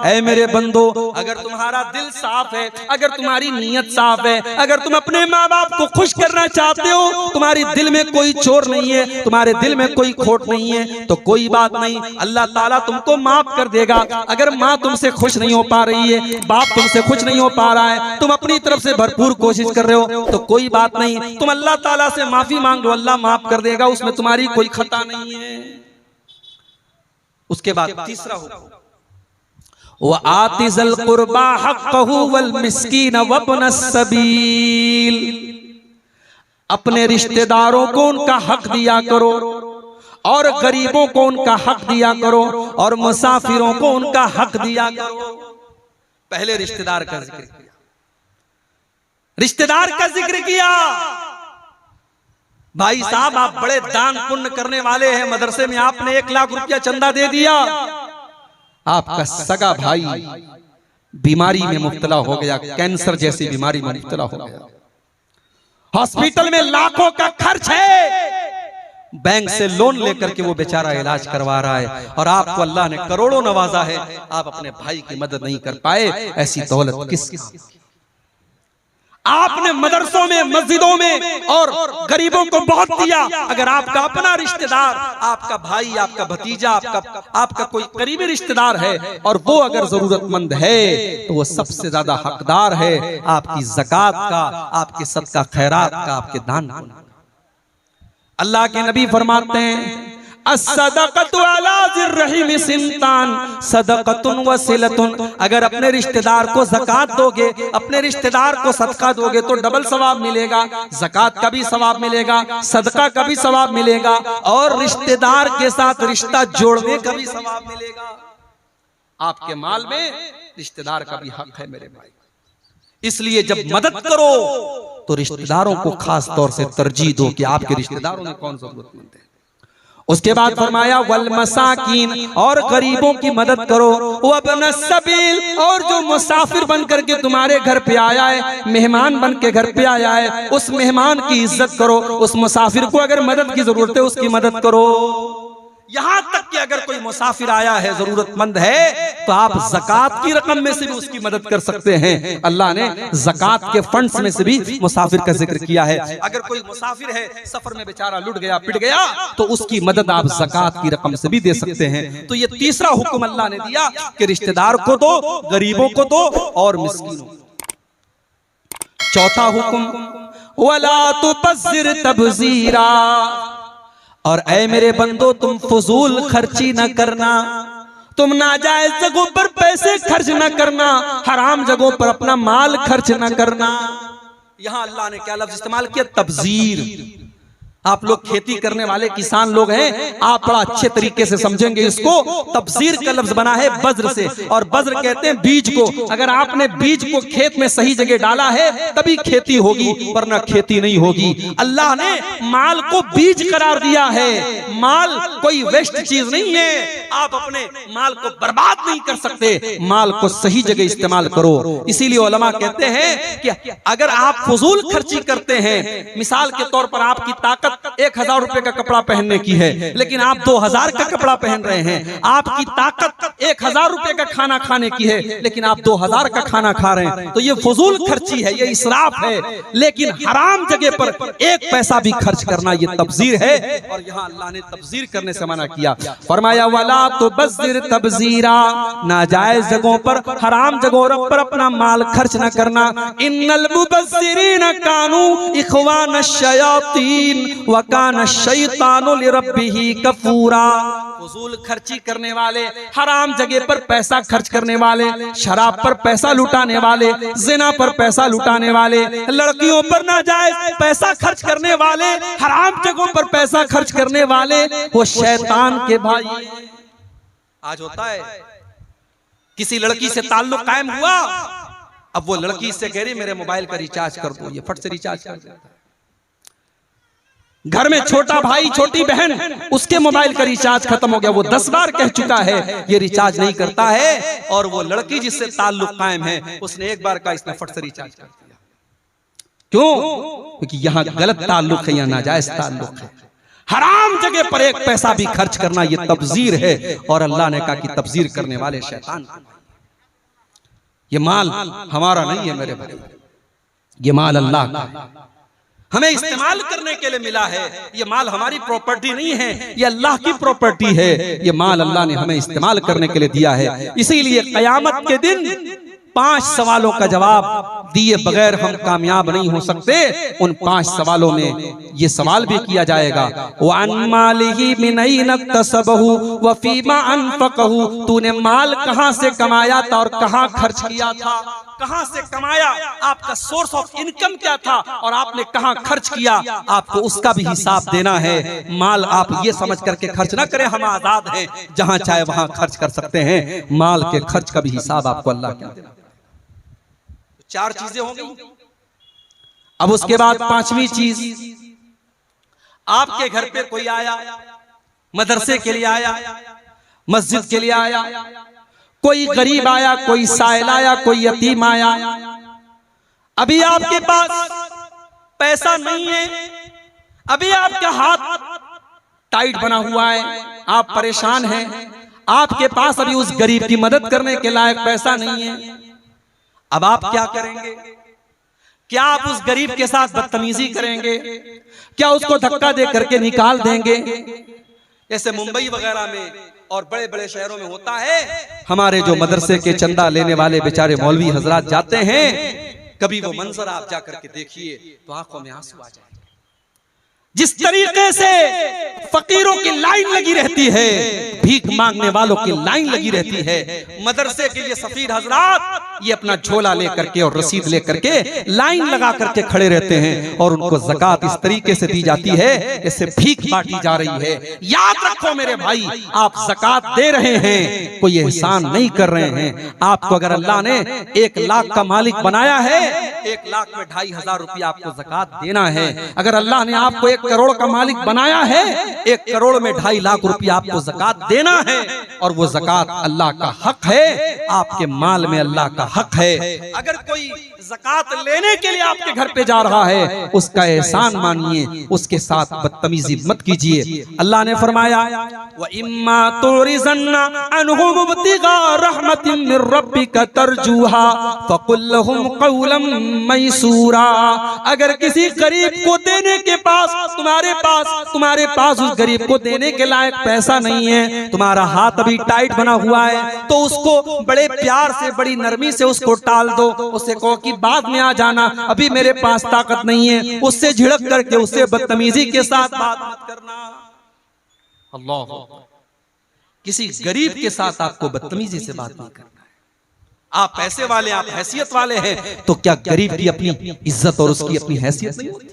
ऐ मेरे बंदो, अगर तुम्हारा दिल साफ है, अगर तुम्हारी नीयत साफ है, अगर तुम अपने माँ बाप को खुश करना चाहते हो, तुम्हारे दिल में कोई चोर नहीं है, तुम्हारे दिल में कोई खोट नहीं है, तो कोई बात नहीं, अल्लाह ताला तुमको माफ कर देगा। अगर माँ तुमसे खुश नहीं हो पा रही है, बाप तुमसे खुश नहीं हो पा रहा है, तुम अपनी तरफ से भरपूर कोशिश कर रहे हो, तो कोई बात नहीं, तुम अल्लाह ताला से माफी मांग लो, अल्लाह माफ कर देगा, उसमें तुम्हारी कोई खता नहीं है। उसके बाद तीसरा हुक्म, व आतिज़ल कुर्बा हक़्क़हु वल मिस्कीन वब्न सबील, अपने रिश्तेदारों को उनका हक दिया करो और गरीबों को उनका हक दिया करो और मुसाफिरों को उनका हक दिया करो। पहले रिश्तेदार का जिक्र किया, रिश्तेदार का जिक्र किया। भाई साहब, आप बड़े दान पुण्य करने वाले हैं, मदरसे में आपने 1 लाख रुपया चंदा दे दिया, आपका सगा भाई बीमारी में मुब्तला हो गया, कैंसर जैसी बीमारी में मुब्तला हो गया, हॉस्पिटल में लाखों का खर्च है, बैंक से लोन लेकर के वो बेचारा इलाज करवा रहा है, और आपको अल्लाह ने करोड़ों नवाजा है, आप अपने भाई की मदद नहीं कर पाए। ऐसी दौलत किसकी? आपने मदरसों में, मस्जिदों में और गरीबों को बहुत दिया। अगर आपका अपना रिश्तेदार, आपका भाई, आपका भतीजा, आपका कोई करीबी रिश्तेदार है और वो अगर जरूरतमंद है, तो वो सबसे ज्यादा हकदार है आपकी ज़कात का, आपके सदका खैरात का, आपके दान का। अल्लाह के नबी फरमाते हैं, अस्सदक़तु अला ज़िर्रहिम सिंतान सदक़तुन व सिलतुन, अगर अपने रिश्तेदार को ज़कात दोगे, अपने रिश्तेदार को सदका दोगे तो डबल सवाब मिलेगा, ज़कात का भी सवाब मिलेगा, सदका का भी सवाब मिलेगा, और रिश्तेदार के साथ रिश्ता जोड़ने का भी सवाब मिलेगा। आपके माल में रिश्तेदार का भी हक है मेरे भाई, इसलिए जब मदद करो तो रिश्तेदारों को खास तौर से तरजीह दो कि आपके रिश्तेदारों में कौन जरूरतमंद है। उसके बाद फरमाया वल मसाकीन, और गरीबों की मदद करो, वब्न सबील, और जो मुसाफिर बन करके तुम्हारे घर पे आया है, मेहमान बन के घर पे आया है, उस मेहमान की इज्जत करो, उस मुसाफिर को अगर मदद की जरूरत है उसकी मदद करो। यहां तक कि अगर कोई मुसाफिर आया है, जरूरतमंद है, तो आप ज़कात की रकम में से भी उसकी मदद कर सकते हैं। अल्लाह ने ज़कात के फंड्स में से भी मुसाफिर का जिक्र किया है। अगर कोई मुसाफिर है, सफर में बेचारा लुट गया, पिट गया, तो उसकी मदद आप ज़कात की रकम से भी दे सकते हैं। तो ये तीसरा हुक्म अल्लाह ने दिया कि रिश्तेदार को दो, गरीबों को दो और मिस्कीनों। चौथा हुक्म वला तुबज़िर तबज़ीरा, और ऐ मेरे बंदो, तुम फजूल खर्ची न करना, तुम नाजायज जगहों पर पैसे खर्च न करना, हराम जगहों पर अपना माल खर्च न करना। यहां अल्लाह ने क्या लफ्ज इस्तेमाल किया? तबजीर। आप लोग खेती करने वाले किसान लोग हैं, आप बड़ा अच्छे तरीके से समझेंगे इसको। तबजीर का लफ्ज बना है बज्र से, और बज्र कहते हैं बीज को। अगर आपने बीज को खेत में सही जगह डाला है तभी खेती होगी, वरना खेती नहीं होगी। अल्लाह ने माल को बीज करार दिया है, माल कोई वेस्ट चीज नहीं है। आप अपने माल को बर्बाद नहीं कर सकते, माल को सही जगह इस्तेमाल करो। इसीलिए उलमा कहते हैं कि अगर आप फजूल खर्ची करते हैं, मिसाल के तौर पर आपकी ताकत 1000 रुपए का कपड़ा पहनने की है, लेकिन आप 2000 का कपड़ा पहन रहे हैं, आपकी ताकत 1000 रुपए का खाना खाने की है, लेकिन आप 2000 का खाना खा रहे हैं, तो ये फजूल खर्ची है, ये इसराफ है। लेकिन हराम जगह पर 1 पैसा भी खर्च करना ये तबजीर है, और यहाँ अल्लाह ने तबजीर करने से मना किया। फरमाया वला तुबज़िर तबजीरा, नाजायज जगहों पर, हराम जगहों पर अपना माल खर्च न करना। इन्नल मुबज़्ज़िरीन कानू इख्वान शयातीन वकान शैतानु लिरब्बिही कफूरा। फजूल खर्ची करने वाले, हराम जगह पर पैसा खर्च करने वाले, शराब पर पैसा लुटाने वाले, जिना पर पैसा लुटाने वाले, लड़कियों पर नाजायज पैसा खर्च करने वाले, हराम जगहों पर पैसा खर्च करने वाले, वो शैतान के भाई। आज होता है किसी लड़की से ताल्लुक कायम हुआ, अब वो लड़की से कह रही मेरे मोबाइल का रिचार्ज कर दो, ये फट से रिचार्ज कर देता है। घर में छोटा भाई, छोटी बहन, उसके मोबाइल का रिचार्ज खत्म हो गया, वो 10 बार कह चुका है ये रिचार्ज नहीं करता है, और वो लड़की जिससे ताल्लुक कायम है उसने 1 बार का, इसने फट से रिचार्ज कर दिया। क्यों? क्योंकि यहाँ गलत ताल्लुक है या नाजायज ताल्लुक है। हराम जगह पर एक पैसा भी खर्च करना ये तब्जीर है, और अल्लाह ने कहा कि तब्जीर करने वाले शैतान। ये माल हमारा नहीं है मेरे भाई, ये माल अल्लाह का है, हमें इस्तेमाल करने के लिए मिला है। ये माल हमारी प्रॉपर्टी नहीं है, ये अल्लाह की प्रॉपर्टी है। ये माल अल्लाह ने हमें इस्तेमाल करने के लिए दिया है। इसीलिए क़यामत के दिन 5 सवालों का जवाब दिए बगैर हम कामयाब नहीं हो सकते। उन 5 सवालों में ये सवाल भी किया जाएगा, वअन मालिही मिन ऐन इक्तसबहु व फीमा अनफक़हु, तूने माल कहां से कमाया था और कहां खर्च किया था। कहां से कमाया, आपका सोर्स ऑफ इनकम क्या था, और आपने कहां खर्च किया, आपको उसका भी हिसाब देना है। माल आप ये समझ करके खर्च ना करें हम आजाद हैं, जहां चाहे वहां खर्च कर सकते हैं। माल के खर्च का भी हिसाब आपको अल्लाह क्या देना। 4 चीजें हो गई। अब उसके बाद 5वीं चीज, आपके घर पे कोई आया, मदरसे के लिए आया, मस्जिद के लिए आया, कोई गरीब आया, कोई साइल आया, कोई यतीम आया। अभी आपके पास पैसा नहीं है, अभी आपका हाथ टाइट बना हुआ है, आप परेशान हैं, आपके पास अभी उस गरीब की मदद करने के लायक पैसा नहीं है। अब आप क्या करेंगे? क्या आप उस गरीब के साथ बदतमीजी करेंगे? क्या उसको धक्का दे करके निकाल देंगे? जैसे मुंबई वगैरह में और बड़े बड़े शहरों में होता है, हमारे जो मदरसे के चंदा लेने वाले बेचारे मौलवी हजरात जाते हैं, कभी वो मंजर आप जाकर के देखिए तो आंखों में आंसू आ जाएंगे। जिस तरीके से फकीरों की लाइन लगी रहती है, भीख मांगने वालों की लाइन लगी रहती है, मदरसे के लिए सफीर हजरात ये अपना झोला लेकर के और रसीद लेकर के लाइन लगा करके खड़े रहते हैं, और उनको ज़कात इस तरीके से दी जाती है जैसे भीख बांटी जा रही है। याद रखो मेरे भाई, आप ज़कात दे रहे हैं, कोई एहसान नहीं कर रहे हैं। आपको अगर अल्लाह ने 1 लाख का मालिक बनाया है, 1 लाख में 2,500 रुपया आपको ज़कात देना है। अगर अल्लाह ने आपको 1 करोड़ का मालिक बनाया है, 1 करोड़ में 2.5 लाख रुपया आपको ज़कात देना है, और वो ज़कात अल्लाह का हक है, आपके माल में अल्लाह का हक है। अगर कोई ज़कात लेने के लिए आपके घर पे जा रहा है, उसका एहसान मानिए, उसके साथ बदतमीजी मत कीजिए। अल्लाह ने फरमाया, व इम्मा तुरिज़न्ना अनहुम इब्तिगा रहमतिन मिर रब्बिका तरजूहा फकुल लहुम क़ौलन मैसूरा। अगर किसी गरीब को देने के पास तुम्हारे पास उस गरीब को देने के लायक पैसा नहीं है, तुम्हारा हाथ अभी टाइट बना हुआ है, तो उसको बड़े प्यार से, बड़ी नरमी से उसको टाल दो। उससे कहो कि बाद में आ जाना, अभी मेरे पास ताकत नहीं है। उससे झिड़क करके, उससे बदतमीजी के साथ बात मत करना। अल्लाह, किसी गरीब के साथ आपको बदतमीजी से बात नहीं करना है। आप पैसे वाले, आप हैसियत वाले हैं, तो क्या गरीब की अपनी इज्जत और उसकी अपनी हैसियत नहीं होती?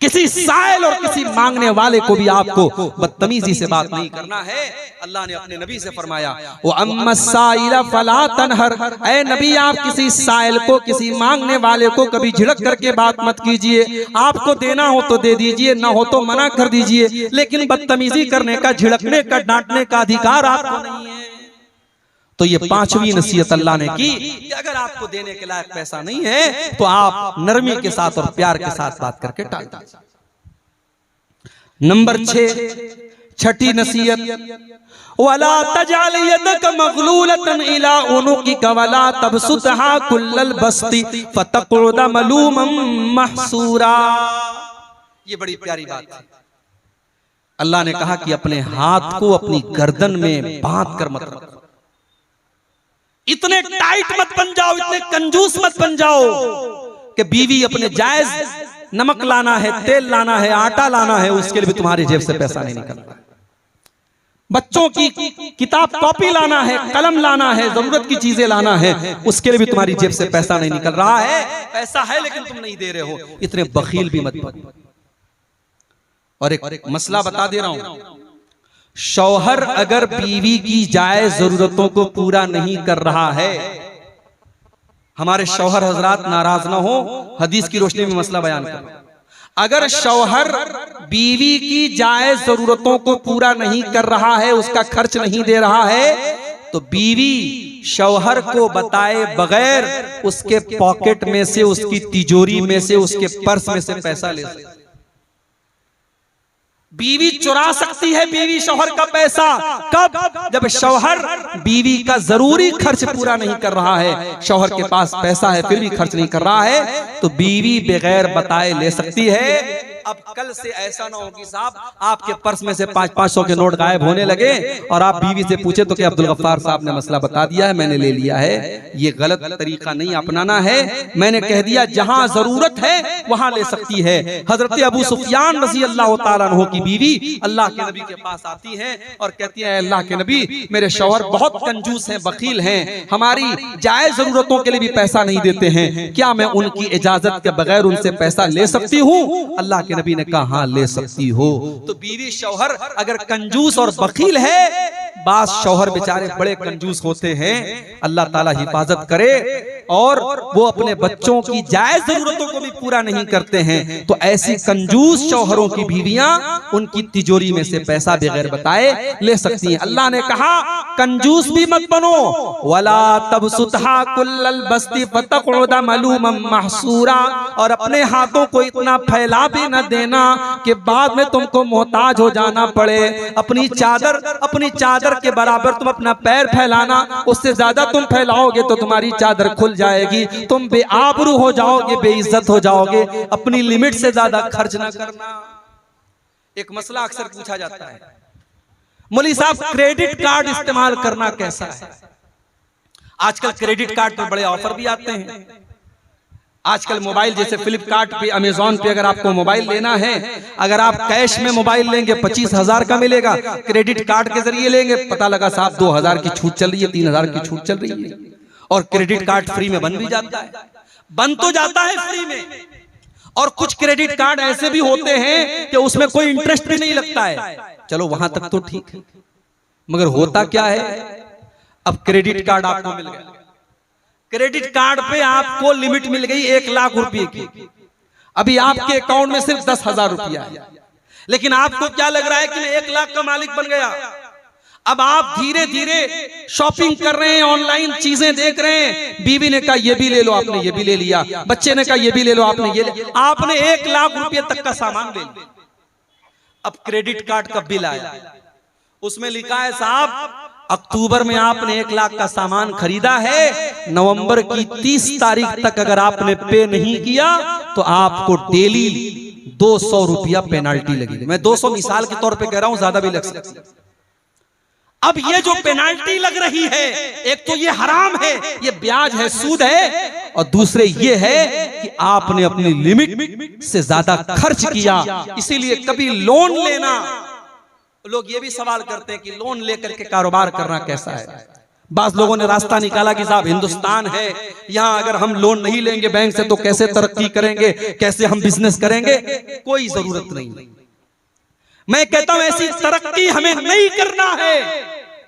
किसी साइल और किसी मांगने वाले को भी आपको बदतमीजी से बात नहीं करना है। अल्लाह ने अपने नबी से फरमाया, वो अम्मा साइला फला तनहर, ऐ नबी आप किसी साइल को, किसी मांगने वाले को कभी झिड़क करके बात मत कीजिए। आपको देना हो तो दे दीजिए, ना हो तो मना कर दीजिए, लेकिन बदतमीजी करने का, झिड़कने का, डांटने का अधिकार आपको नहीं है। तो ये 5वीं नसीहत अल्लाह ने की कि अगर आपको देने के लायक पैसा नहीं है, तो आप नरमी के साथ और प्यार के साथ बात करके टाल दीजिए। नंबर 6, छठी नसीहत, वला तजाल यदक मगलूलतन इला उनुकिक वला तबसुतहा कुल्लल बस्ती फतक़ुद मलूमम महसूरा। ये बड़ी प्यारी बात है। अल्लाह ने कहा कि अपने हाथ को अपनी गर्दन में बांध कर मत रखो, इतने टाइट मत बन जाओ, इतने कंजूस मत बन जाओ कि बीवी अपने जायज नमक लाना है, तेल लाना है, आटा लाना है, उसके लिए भी तुम्हारी जेब से पैसा नहीं निकलता। बच्चों की किताब कॉपी लाना है, कलम लाना है, जरूरत की चीजें लाना है, उसके लिए भी तुम्हारी जेब से पैसा नहीं निकल रहा है। पैसा है लेकिन तुम नहीं दे रहे हो, इतने बखील भी मत बनो। और एक मसला बता दे रहा हूं, शौहर अगर बीवी की जायज जरूरतों को पूरा नहीं कर रहा है, हमारे शौहर हजरात नाराज ना हो, हदीस की रोशनी में मसला बयान करो। अगर शौहर बीवी की जायज जरूरतों को पूरा नहीं कर रहा है, उसका खर्च नहीं दे रहा है, तो बीवी शौहर को बताए बगैर उसके पॉकेट में से, उसकी तिजोरी में से, उसके पर्स में से पैसा ले सकती है। बीवी चुरा सकती है बीवी शौहर का पैसा कब? जब शौहर बीवी का जरूरी खर्च पूरा नहीं कर रहा है, शौहर के पास पैसा है फिर भी खर्च नहीं कर रहा है, तो बीवी बगैर बताए ले सकती है। अब कल से ऐसा ना हो कि साहब आपके पर्स में से 500-500 के नोट गायब होने लगे और आप बीवी से पूछे तो कि अब्दुल गफ्फार साहब ने मसला बता दिया है, मैंने ले लिया है। ये गलत तरीका नहीं अपनाना है। मैंने कह दिया जहां जरूरत है वहां ले सकती है। हजरत अबू सुफियान रज़ी अल्लाह तआला अन्हु की बीवी अल्लाह के नबी के पास आती है और कहती है, अल्लाह के नबी मेरे शौहर बहुत कंजूस हैं, बखील हैं, हमारी जायज जरूरतों के लिए भी पैसा नहीं देते हैं, क्या मैं उनकी इजाजत के बगैर उनसे पैसा ले सकती हूँ? अल्लाह के नबी ने कहा हाँ ले सकती हो। तो बीवी शौहर अगर कंजूस और बखील है, बास शौहर बेचारे बड़े कंजूस होते हैं, अल्लाह ताला हिफाजत करे, और वो अपने बच्चों की जायज जरूरतों को भी पूरा नहीं करते हैं, तो ऐसी कंजूस शौहरों की बीवियां उनकी तिजोरी में से पैसा बगैर बताए ले सकती हैं। अल्लाह ने कहा कंजूस भी मत बनो, वला तबसुतहा कुल्लल बस्ती फतक़उदा मलूमम महसूरा, और अपने हाथों को इतना फैला भी न देना कि बाद में तुमको मोहताज हो जाना पड़े। अपनी चादर के बराबर तुम अपना पैर फैलाना, उससे ज्यादा तुम फैलाओगे तो तुम्हारी चादर खुल जाएगी, तुम बेआबरू हो जाओगे, बेइज्जत हो जाओगे। अपनी लिमिट से ज्यादा खर्च ना करना। एक मसला अक्सर पूछा जाता है, मौलवी साहब क्रेडिट कार्ड इस्तेमाल करना कैसा है? आजकल क्रेडिट कार्ड पर बड़े ऑफर भी आते हैं। आजकल मोबाइल जैसे फ्लिपकार्ट पे, अमेजॉन पे अगर आपको मोबाइल लेना है, अगर आप कैश में मोबाइल लेंगे 25,000 का मिलेगा, क्रेडिट कार्ड के जरिए लेंगे पता लगा साहब 2,000 की छूट चल रही है, 3,000 की छूट चल रही है, और क्रेडिट कार्ड फ्री में बन भी जाता है। बन तो जाता है फ्री में, और कुछ क्रेडिट कार्ड ऐसे भी होते हैं कि उसमें कोई इंटरेस्ट भी नहीं लगता है। चलो वहां तक तो ठीक है, मगर होता क्या है, अब क्रेडिट कार्ड आपको मिल गया, क्रेडिट कार्ड पे आपको लिमिट मिल गई 1 लाख रुपए की, अभी आपके अकाउंट में सिर्फ 10,000 रुपया है, लेकिन आपको क्या लग रहा है कि मैं 1 लाख का मालिक बन गया। अब आप धीरे धीरे शॉपिंग कर रहे हैं, ऑनलाइन चीजें देख रहे हैं, बीवी ने कहा ये भी ले लो, आपने ये भी ले लिया, बच्चे ने कहा ये भी ले लो, आपने ये ले, आपने 1 लाख रुपए तक का सामान ले लिया। अब क्रेडिट कार्ड का बिल आया, उसमें लिखा है साहब अक्टूबर में आपने 1 लाख का सामान खरीदा है, नवंबर की 30 तारीख तक अगर आपने पे नहीं किया तो आपको डेली 200 रुपया पेनाल्टी लगेगी। मैं 200 मिसाल के तौर पे कह रहा हूं, ज्यादा भी लग सकती है। अब ये जो पेनाल्टी लग रही है, एक तो ये हराम है, ये ब्याज है, सूद है, और दूसरे ये है कि आपने अपनी लिमिट से ज्यादा खर्च किया। इसीलिए कभी लोन लेना, लोग ये भी सवाल करते हैं कि लोन लेकर के कारोबार करना कैसा है। बास लोगों ने रास्ता निकाला कि साहब हिंदुस्तान है, यहाँ अगर हम लोन नहीं लेंगे बैंक से तो कैसे तरक्की करेंगे, कैसे हम बिजनेस करेंगे। कोई जरूरत नहीं। मैं कहता हूं ऐसी तरक्की हमें नहीं करना है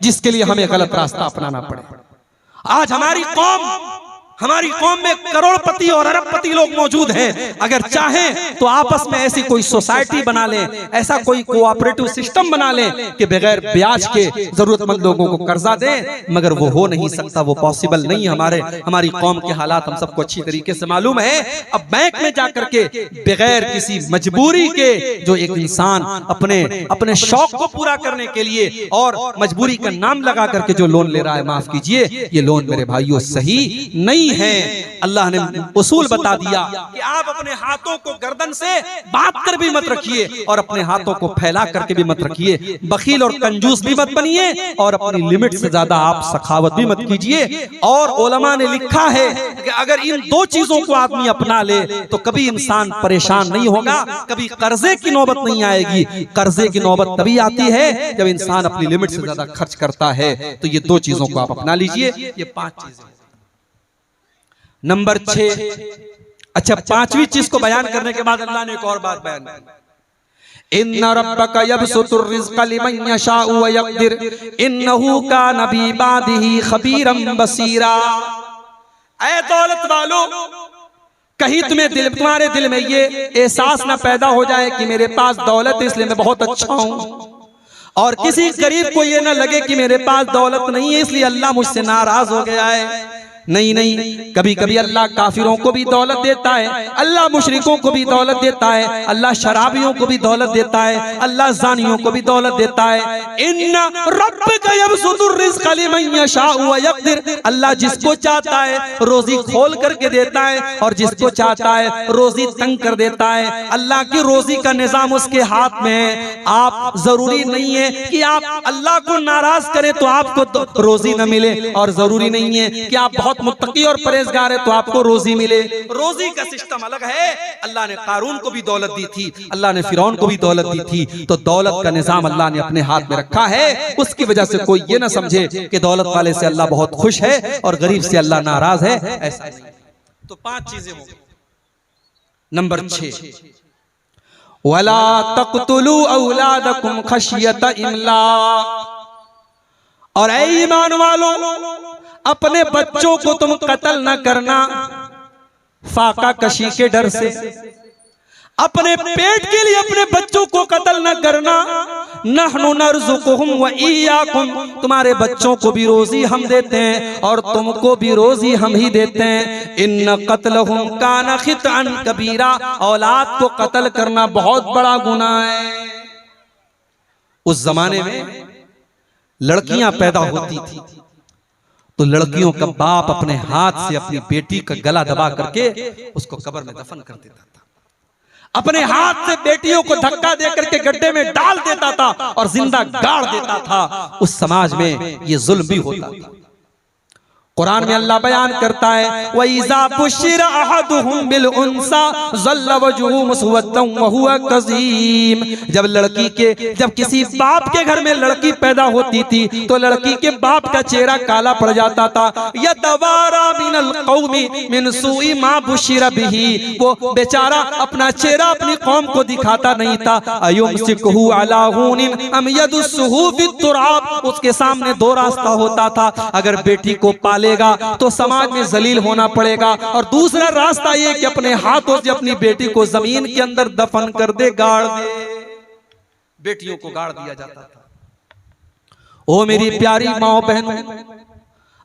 जिसके लिए हमें गलत रास्ता अपनाना पड़े। आज हमारी कौम में करोड़पति और अरबपति लोग मौजूद हैं। अगर चाहें तो आपस में ऐसी कोई सोसाइटी बना लें, ऐसा कोई कोऑपरेटिव सिस्टम बना लें कि बगैर ब्याज के जरूरतमंद लोगों को कर्जा दें, मगर वो हो नहीं सकता, वो पॉसिबल नहीं। हमारी कौम के हालात हम सबको अच्छी तरीके से मालूम है। अब बैंक में जाकर के बगैर किसी मजबूरी के, जो एक इंसान अपने शौक को पूरा करने के लिए और मजबूरी का नाम लगा करके जो लोन ले रहा है, माफ कीजिए, ये लोन मेरे भाइयों सही नहीं है। अल्लाह ने उसूल बता दिया कि आप अपने हाथों को गर्दन से बांध कर भी मत रखिए और अपने हाथों को फैला करके भी मत रखिए। बखील और कंजूस भी मत बनिए और अपनी लिमिट से ज्यादा आप सखावत भी मत कीजिए। और उलमा ने लिखा है कि अगर इन 2 चीजों को आदमी अपना ले तो कभी इंसान परेशान नहीं होगा, कभी कर्जे की नौबत नहीं आएगी। कर्जे की नौबत तभी आती है जब इंसान अपनी लिमिट से ज्यादा खर्च करता है। तो ये 2 चीजों को आप अपना लीजिए। ये 5 चीजें। नंबर 6, अच्छा 5वीं चीज को बयान करने के बाद अल्लाह ने एक और बात बयान की, इन्ना रब्बका यबसुतुर रिज़्क़ लिमन यशाउ व यक़दिर इन्नहु कान बिइबादिही खबीरन बसीरा। ऐ दौलत वालों, कहीं तुम्हारे दिल में ये एहसास ना पैदा हो जाए कि मेरे पास दौलत है इसलिए मैं बहुत अच्छा हूं, और किसी गरीब को ये ना लगे कि मेरे पास दौलत नहीं है इसलिए अल्लाह मुझसे नाराज हो गया है। नहीं नहीं, कभी कभी अल्लाह काफिरों को भी दौलत देता है, अल्लाह मुशरिकों को भी दौलत देता है, अल्लाह शराबियों को भी दौलत देता है, अल्लाह जानियों को भी दौलत देता है। इन्ना रब्बका यबसुतुर रिज़्क़ लिमन यशाउ व यक़दिर, अल्लाह जिसको चाहता है रोजी खोल करके देता है और जिसको चाहता है रोजी तंग कर देता है। अल्लाह की रोजी का निजाम उसके हाथ में है। आप जरूरी नहीं है कि आप अल्लाह को नाराज करें तो आपको रोजी न मिले, और जरूरी नहीं है कि आप बहुत मुत्तकी और परहेजगार है तो आपको रोजी मिले। रोजी का सिस्टम अलग है। अल्लाह ने कारून को भी दौलत दी थी, अल्लाह ने फिरौन को भी दौलत दी थी। तो दौलत का निजाम अल्लाह ने अपने हाथ में रखा है। उसकी वजह से कोई ये ना समझे कि दौलत वाले से अल्लाह बहुत खुश है और गरीब से अल्लाह नाराज है, ऐसा नहीं। तो 5 चीजें हो गई। नंबर 6, वला तक़तुलू औलादकुम खशियत इमलाक, और ऐ ईमान वालों अपने बच्चों को तुम कत्ल न करना फाका कशी के डर से। अपने पेट के लिए अपने बच्चों को कत्ल न करना। नहनु नर्ज़ुकुहुम व इय्याकुम, तुम्हारे बच्चों को भी रोजी हम देते हैं और तुमको भी रोजी हम ही देते हैं। इन्न क़त्लहुम काना ख़ितअन कबीरा, औलाद को कत्ल करना बहुत बड़ा गुनाह है। उस जमाने में लड़कियां पैदा होती थी तो लड़कियों का बाप अपने हाथ से अपनी बेटी का गला दबा करके उसको कब्र में दफन कर देता था। अपने हाथ से बेटियों को धक्का दे करके गड्ढे में डाल देता था और जिंदा गाड़ देता था। उस समाज में ये जुल्म भी होता था। कुरान में अल्लाह बयान करता है, वइज़ा बुश्शिरा अहदुहुम बिल उन्सा ज़ल्ल वजहुहु मुस्वद्दन व हुवा कज़ीम, जब किसी बाप के घर में लड़की पैदा होती थी तो लड़की के बाप का चेहरा काला पड़ जाता था। यतवारा मिनल कौमी मिन सुई मा बुश्शिरा बिही, वो बेचारा अपना चेहरा अपनी कौम को दिखाता नहीं था। अयुमसिकुहु अला हुनिन अम यदुस्सुहु फित्तुराब, उसके सामने 2 रास्ता होता था। अगर बेटी को पाले तो समाज में जलील होना पड़ेगा, और दूसरा रास्ता ये कि अपने हाथों से अपनी बेटी को जमीन के अंदर दफन कर दे, गाड़ दे। बेटियों को गाड़ दिया जाता था। ओ मेरी प्यारी माओ बहनों,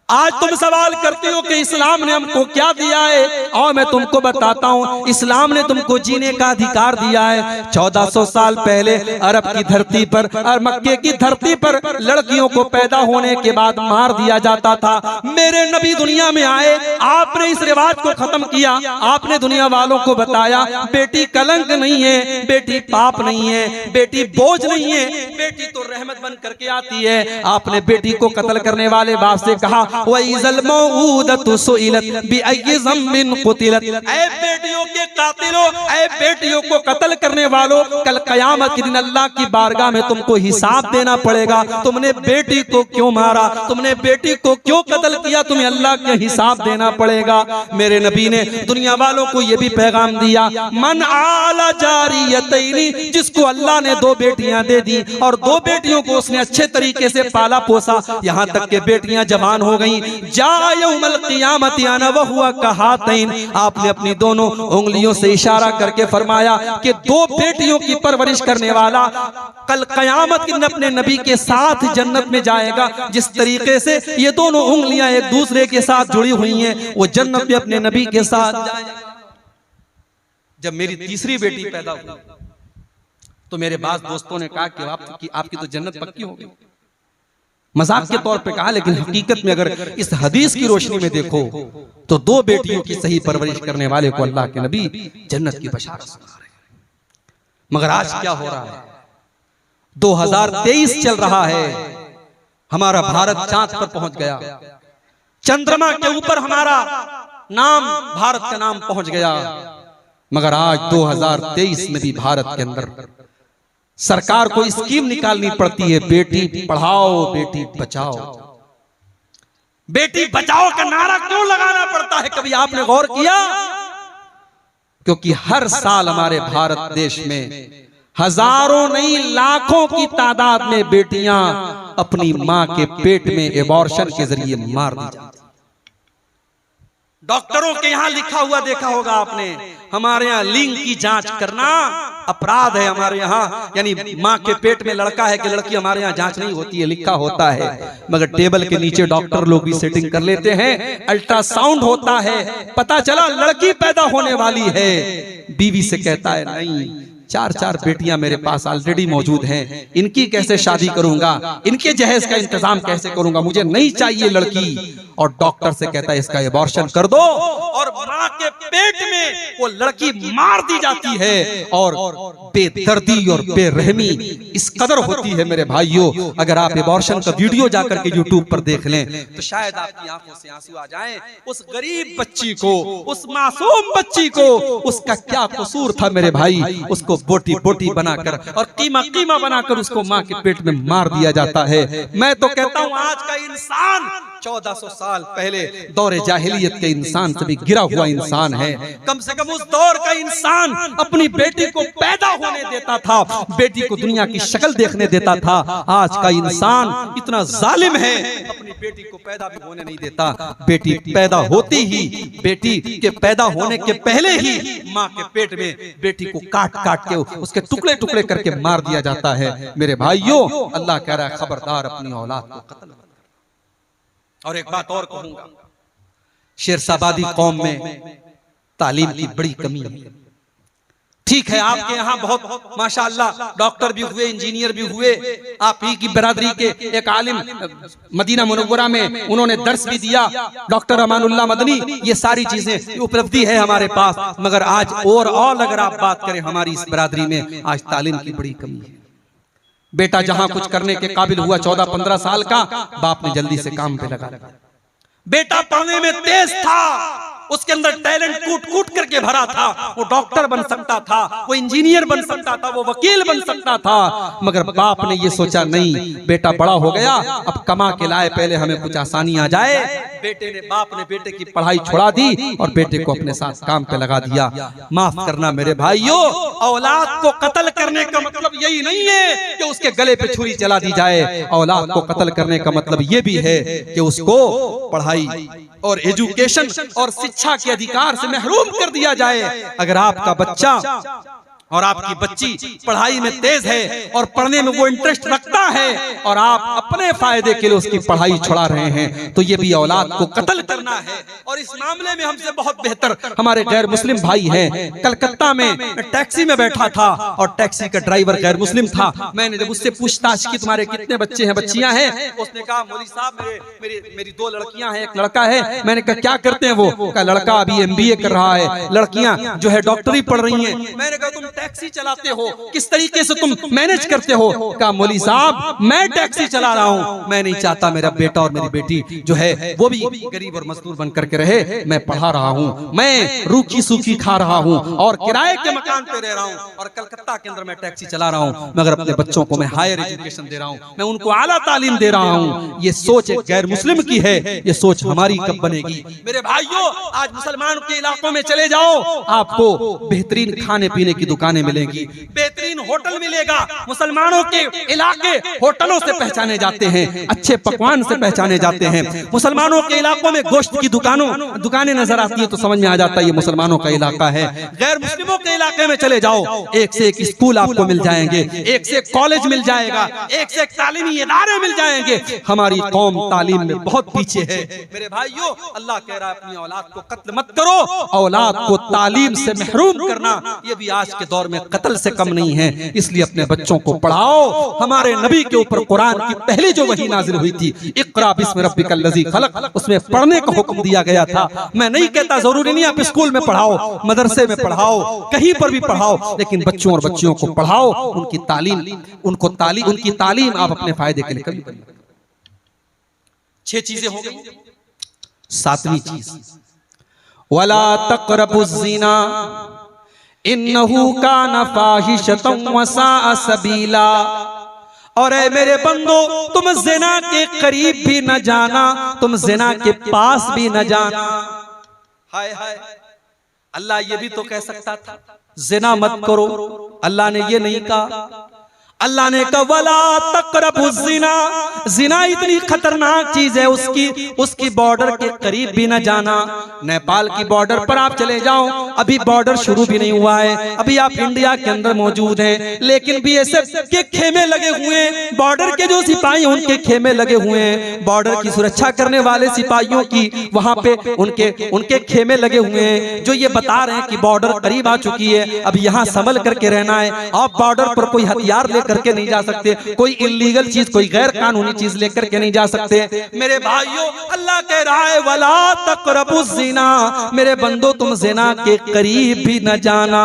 आज तुम सवाल करते हो कि इस्लाम ने हमको क्या दिया है, और मैं तुमको बताता हूँ। इस्लाम ने तुमको जीने का अधिकार दिया है। 1400 साल पहले अरब की धरती पर और मक्के की धरती पर लड़कियों को पैदा होने के बाद मार दिया जाता था। मेरे नबी दुनिया में आए, आपने इस रिवाज को खत्म किया। आपने दुनिया वालों को बताया बेटी कलंक नहीं है, बेटी पाप नहीं है, बेटी बोझ नहीं है, बेटी तो रहमत बन करके आती है। आपने बेटी को कत्ल करने वाले बाप से कहा, वइज़ल मौऊदतु सुइलत बिअय्यि ज़म्बिन क़ुतिलत, ऐ बेटियों के कातिलों, ऐ बेटियों को कत्ल करने वालों, कल क़यामत के दिन अल्लाह की बारगाह में तुमको हिसाब देना पड़ेगा। तुमने बेटी को क्यों मारा, तुमने बेटी को क्यों कत्ल किया, तुम्हें अल्लाह के हिसाब देना पड़ेगा। मेरे नबी ने दुनिया वालों को यह भी पैगाम दिया, मन आला जारियतैनी, जिसको अल्लाह ने 2 बेटियां दे दी और 2 बेटियों को उसने अच्छे तरीके से पाला पोसा, यहाँ तक के बेटियां जवान हो गई। जा यौमल क़ियामति अना व हुवा कहातैन, आपने अपनी दोनों उंगलियों से इशारा करके फरमाया कि 2 बेटियों की परवरिश करने वाला कल क़यामत के दिन अपने नबी के साथ जन्नत में जाएगा। जिस तरीके से ये दोनों उंगलियां एक दूसरे के साथ जुड़ी हुई हैं, वो जन्नत में अपने नबी के साथ जाएगा। जब मेरी तीसरी बेटी पैदा हुई तो मेरे बास दोस्तों ने कहा कि आपकी तो जन्नत पक्की हो गई। मजाक के तौर पे कहा, लेकिन हकीकत में अगर इस हदीस की रोशनी में देखो तो 2 बेटियों की सही परवरिश करने वाले को अल्लाह के नबी जन्नत की बशारत सुना रहे हैं। मगर आज क्या हो रहा है, 2023 चल रहा है, हमारा भारत चांद पर पहुंच गया, चंद्रमा के ऊपर हमारा नाम, भारत का नाम पहुंच गया। मगर आज 2023 में भी भारत के अंदर सरकार को स्कीम निकालनी पड़ती है, बेटी पढ़ाओ बेटी बचाओ। बेटी बचाओ का नारा क्यों लगाना पड़ता है, कभी आपने गौर किया? क्योंकि हर साल हमारे भारत देश में हजारों नहीं लाखों की तादाद में बेटियां अपनी मां के पेट में एबॉर्शन के जरिए मार दी जाती। डॉक्टरों के यहां लिखा हुआ देखा होगा आपने, हमारे यहां लिंग की जांच करना अपराध है हमारे यहाँ, यानी माँ के पेट में लड़का है कि लड़की, हमारे यहाँ जांच नहीं होती है, लिखा होता है, मगर टेबल के नीचे डॉक्टर लोग भी सेटिंग कर लेते हैं। अल्ट्रासाउंड होता है, पता चला लड़की पैदा होने वाली है, बीवी से कहता है नहीं, 4 बेटियां मेरे पास ऑलरेडी मौजूद हैं, इनकी कैसे शादी करूंगा, इनके जहेज का इंतजाम कैसे करूंगा, मुझे नहीं चाहिए लड़की। और डॉक्टर से कहता है इसका एबॉर्शन कर दो, और मां के पेट में वो लड़की मार दी जाती है। और बेदर्दी और बेरहमी इस कदर होती है मेरे भाइयों, अगर आप एबॉर्शन का वीडियो जाकर के यूट्यूब पर देख लें तो शायद आपकी आंखों से आंसू आ जाएं। उस गरीब बच्ची को, उस मासूम बच्ची को, उसका क्या कसूर था मेरे भाई, उसको बोटी बोटी बनाकर और कीमा कीमा बनाकर उसको माँ के पेट में मार दिया जाता है। मैं तो कहता हूँ आज का इंसान 1400 साल पहले दौरे जाहिलियत के इंसान से भी गिरा हुआ इंसान है। कम से कम उस दौर का इंसान अपनी बेटी को पैदा होने देता था, बेटी को दुनिया की शक्ल देखने देता था। आज का इंसान इतना जालिम है, अपनी बेटी को पैदा भी होने नहीं देता। बेटी पैदा होती ही, बेटी के पैदा होने के पहले ही माँ के पेट में बेटी को काट काट के उसके टुकड़े टुकड़े करके मार दिया जाता है। मेरे भाइयों, अल्लाह कह रहा है खबरदार अपनी औलाद को कत्ल। और एक बात और कहूंगा, शेरशाबादी कौम में तालीम की बड़ी कमी है। ठीक है, आपके यहाँ बहुत माशाअल्लाह डॉक्टर भी हुए, इंजीनियर भी हुए, आप ही की बरादरी के एक आलिम मदीना मुनव्वरा में उन्होंने दर्स भी दिया, डॉक्टर अमानुल्लाह मदनी, ये सारी चीजें उपलब्धि है हमारे पास। मगर आज ओवरऑल अगर आप बात करें हमारी इस बरादरी में आज तालीम की बड़ी कमी है। बेटा जहां कुछ करने के काबिल हुआ 14-15 साल का, बाप ने जल्दी से काम पे लगा। बेटा पढ़ने में तेज था, उसके अंदर टैलेंट कूट कूट करके भरा था, वो डॉक्टर बन सकता था, वो इंजीनियर बन सकता था, वो वकील बन सकता था। मगर बाप ने ये सोचा नहीं, बेटा बड़ा हो गया, अब कमा के लाए, पहले हमें कुछ आसानी आ जाए। बाप ने बेटे की पढ़ाई छुड़ा दी और बेटे को अपने साथ काम पे लगा दिया। माफ करना मेरे भाइयों, औलाद को कत्ल करने का मतलब यही नहीं है कि उसके गले पे छुरी चला दी जाए। औलाद को कत्ल करने का मतलब ये भी है कि उसको पढ़ाई और एजुकेशन और शिक्षा के अधिकार से महरूम कर दिया जाए। अगर आपका बच्चा और आपकी बच्ची पढ़ाई में तेज है और पढ़ने में वो इंटरेस्ट रखता है और आप अपने फायदे के लिए उसकी पढ़ाई छुड़ा रहे हैं, तो ये भी औलाद को कत्ल करना है। और इस मामले में हमसे बहुत बेहतर हमारे गैर मुस्लिम भाई हैं। कलकत्ता में टैक्सी में बैठा था और टैक्सी का ड्राइवर गैर मुस्लिम था। मैंने जब उससे पूछताछ की तुम्हारे कितने बच्चे हैं, बच्चियां हैं, उसने कहा मौलवी साहब मेरी 2 लड़कियां हैं, एक लड़का है। मैंने कहा क्या करते हैं वो? कहा लड़का अभी MBA कर रहा है, लड़कियां जो है डॉक्टरी पढ़ रही हैं। मैंने कहा तुम टैक्सी चलाते हो, किस तरीके से तुम मैनेज करते हो? कहा मौलवी साहब मैं टैक्सी चला रहा हूं, मैं नहीं चाहता मेरा बेटा और मेरी बेटी जो है वो भी गरीब और मजदूर बन करके रहे। मैं पढ़ा रहा हूं, मैं रूखी सूखी खा रहा हूं और किराए के मकान पे रह रहा हूं और कलकत्ता के अंदर मैं टैक्सी चला रहा हूं, मगर अपने बच्चों को मैं हायर एजुकेशन दे रहा हूं, मैं उनको आला तालीम दे रहा हूं। ये सोच एक गैर मुस्लिम की है, ये सोच हमारी कब बनेगी? मेरे भाइयों, आज मुसलमानों के इलाकों में चले जाओ, आपको बेहतरीन खाने पीने की दुकानें मिलेंगी, बेहतरीन होटल मिलेगा। मुसलमानों के इलाके होटलों से पहचाने जाते हैं, अच्छे पकवान से पहचाने जाते हैं। मुसलमानों के इलाकों में गोश्त की दुकानें नजर आती है तो समझ में आ जाता है ये मुसलमानों का इलाका है। गैर मुस्लिमों के इलाके में चले जाओ, एक से एक स्कूल आपको मिल जाएंगे, एक से एक कॉलेज मिल जाएगा, एक से एक तालीमी इदारे मिल जाएंगे। हमारी कौम तालीम में बहुत पीछे है। मेरे भाइयों, अल्लाह कह रहा है अपनी औलाद को कत्ल मत करो। औलाद को तालीम से महरूम करना ये भी आज के दौर में कत्ल से कम नहीं है, इसलिए अपने बच्चों को पढ़ाओ। हमारे नबी के ऊपर कुरान की पहली जो वही नाजिल हुई थी, इक़रा बिस्मि रब्बिकल लज़ी खलक़, उसमें पढ़ने का हुक्म दिया गया था। मैं नहीं कहता जरूरी नहीं आप स्कूल में पढ़ाओ, मदरसे में पढ़ाओ, कहीं पर भी पढ़ाओ, लेकिन बच्चों और बच्चियों को पढ़ाओ, उनकी तालीम आप अपने फायदे के लिए करिए। 6 चीजें हो गई। 7वीं चीज, वला तक़रबुज़्ज़िना इन्नहु काना फ़ाहिशतन व साअ सबीला। और ऐ मेरे बंदो, तुम ज़िना के करीब भी न जाना, तुम ज़िना के पास भी न जाना। हाय हाय, अल्लाह ये भी तो कह सकता था ज़िना मत करो, अल्लाह ने ये नहीं कहा। अल्लाह ने कहा वला तक़रबुज़्ज़िना जिना इतनी खतरनाक चीज है, उसकी बॉर्डर के करीब भी न जाना। नेपाल की बॉर्डर पर आप चले जाओ, अभी बॉर्डर शुरू भी नहीं हुआ है, अभी आप इंडिया के अंदर मौजूद हैं, लेकिन बीएसएफ के खेमे लगे हुए हैं, बॉर्डर के जो सिपाही उनके खेमे लगे हुए हैं, बॉर्डर की सुरक्षा करने वाले सिपाहियों की वहां पे उनके खेमे लगे हुए हैं, जो ये बता रहे हैं कि बॉर्डर करीब आ चुकी है, अब यहाँ संभल करके रहना है। आप बॉर्डर पर कोई हथियार लेकर के नहीं जा सकते, कोई इलीगल चीज, कोई गैर कानूनी चीज लेकर के नहीं जा सकते। मेरे भाइयों, अल्लाह कह रहा है वला तक़रबुज़ ज़िना, मेरे बंदो तुम ज़िना के करीब भी न जाना।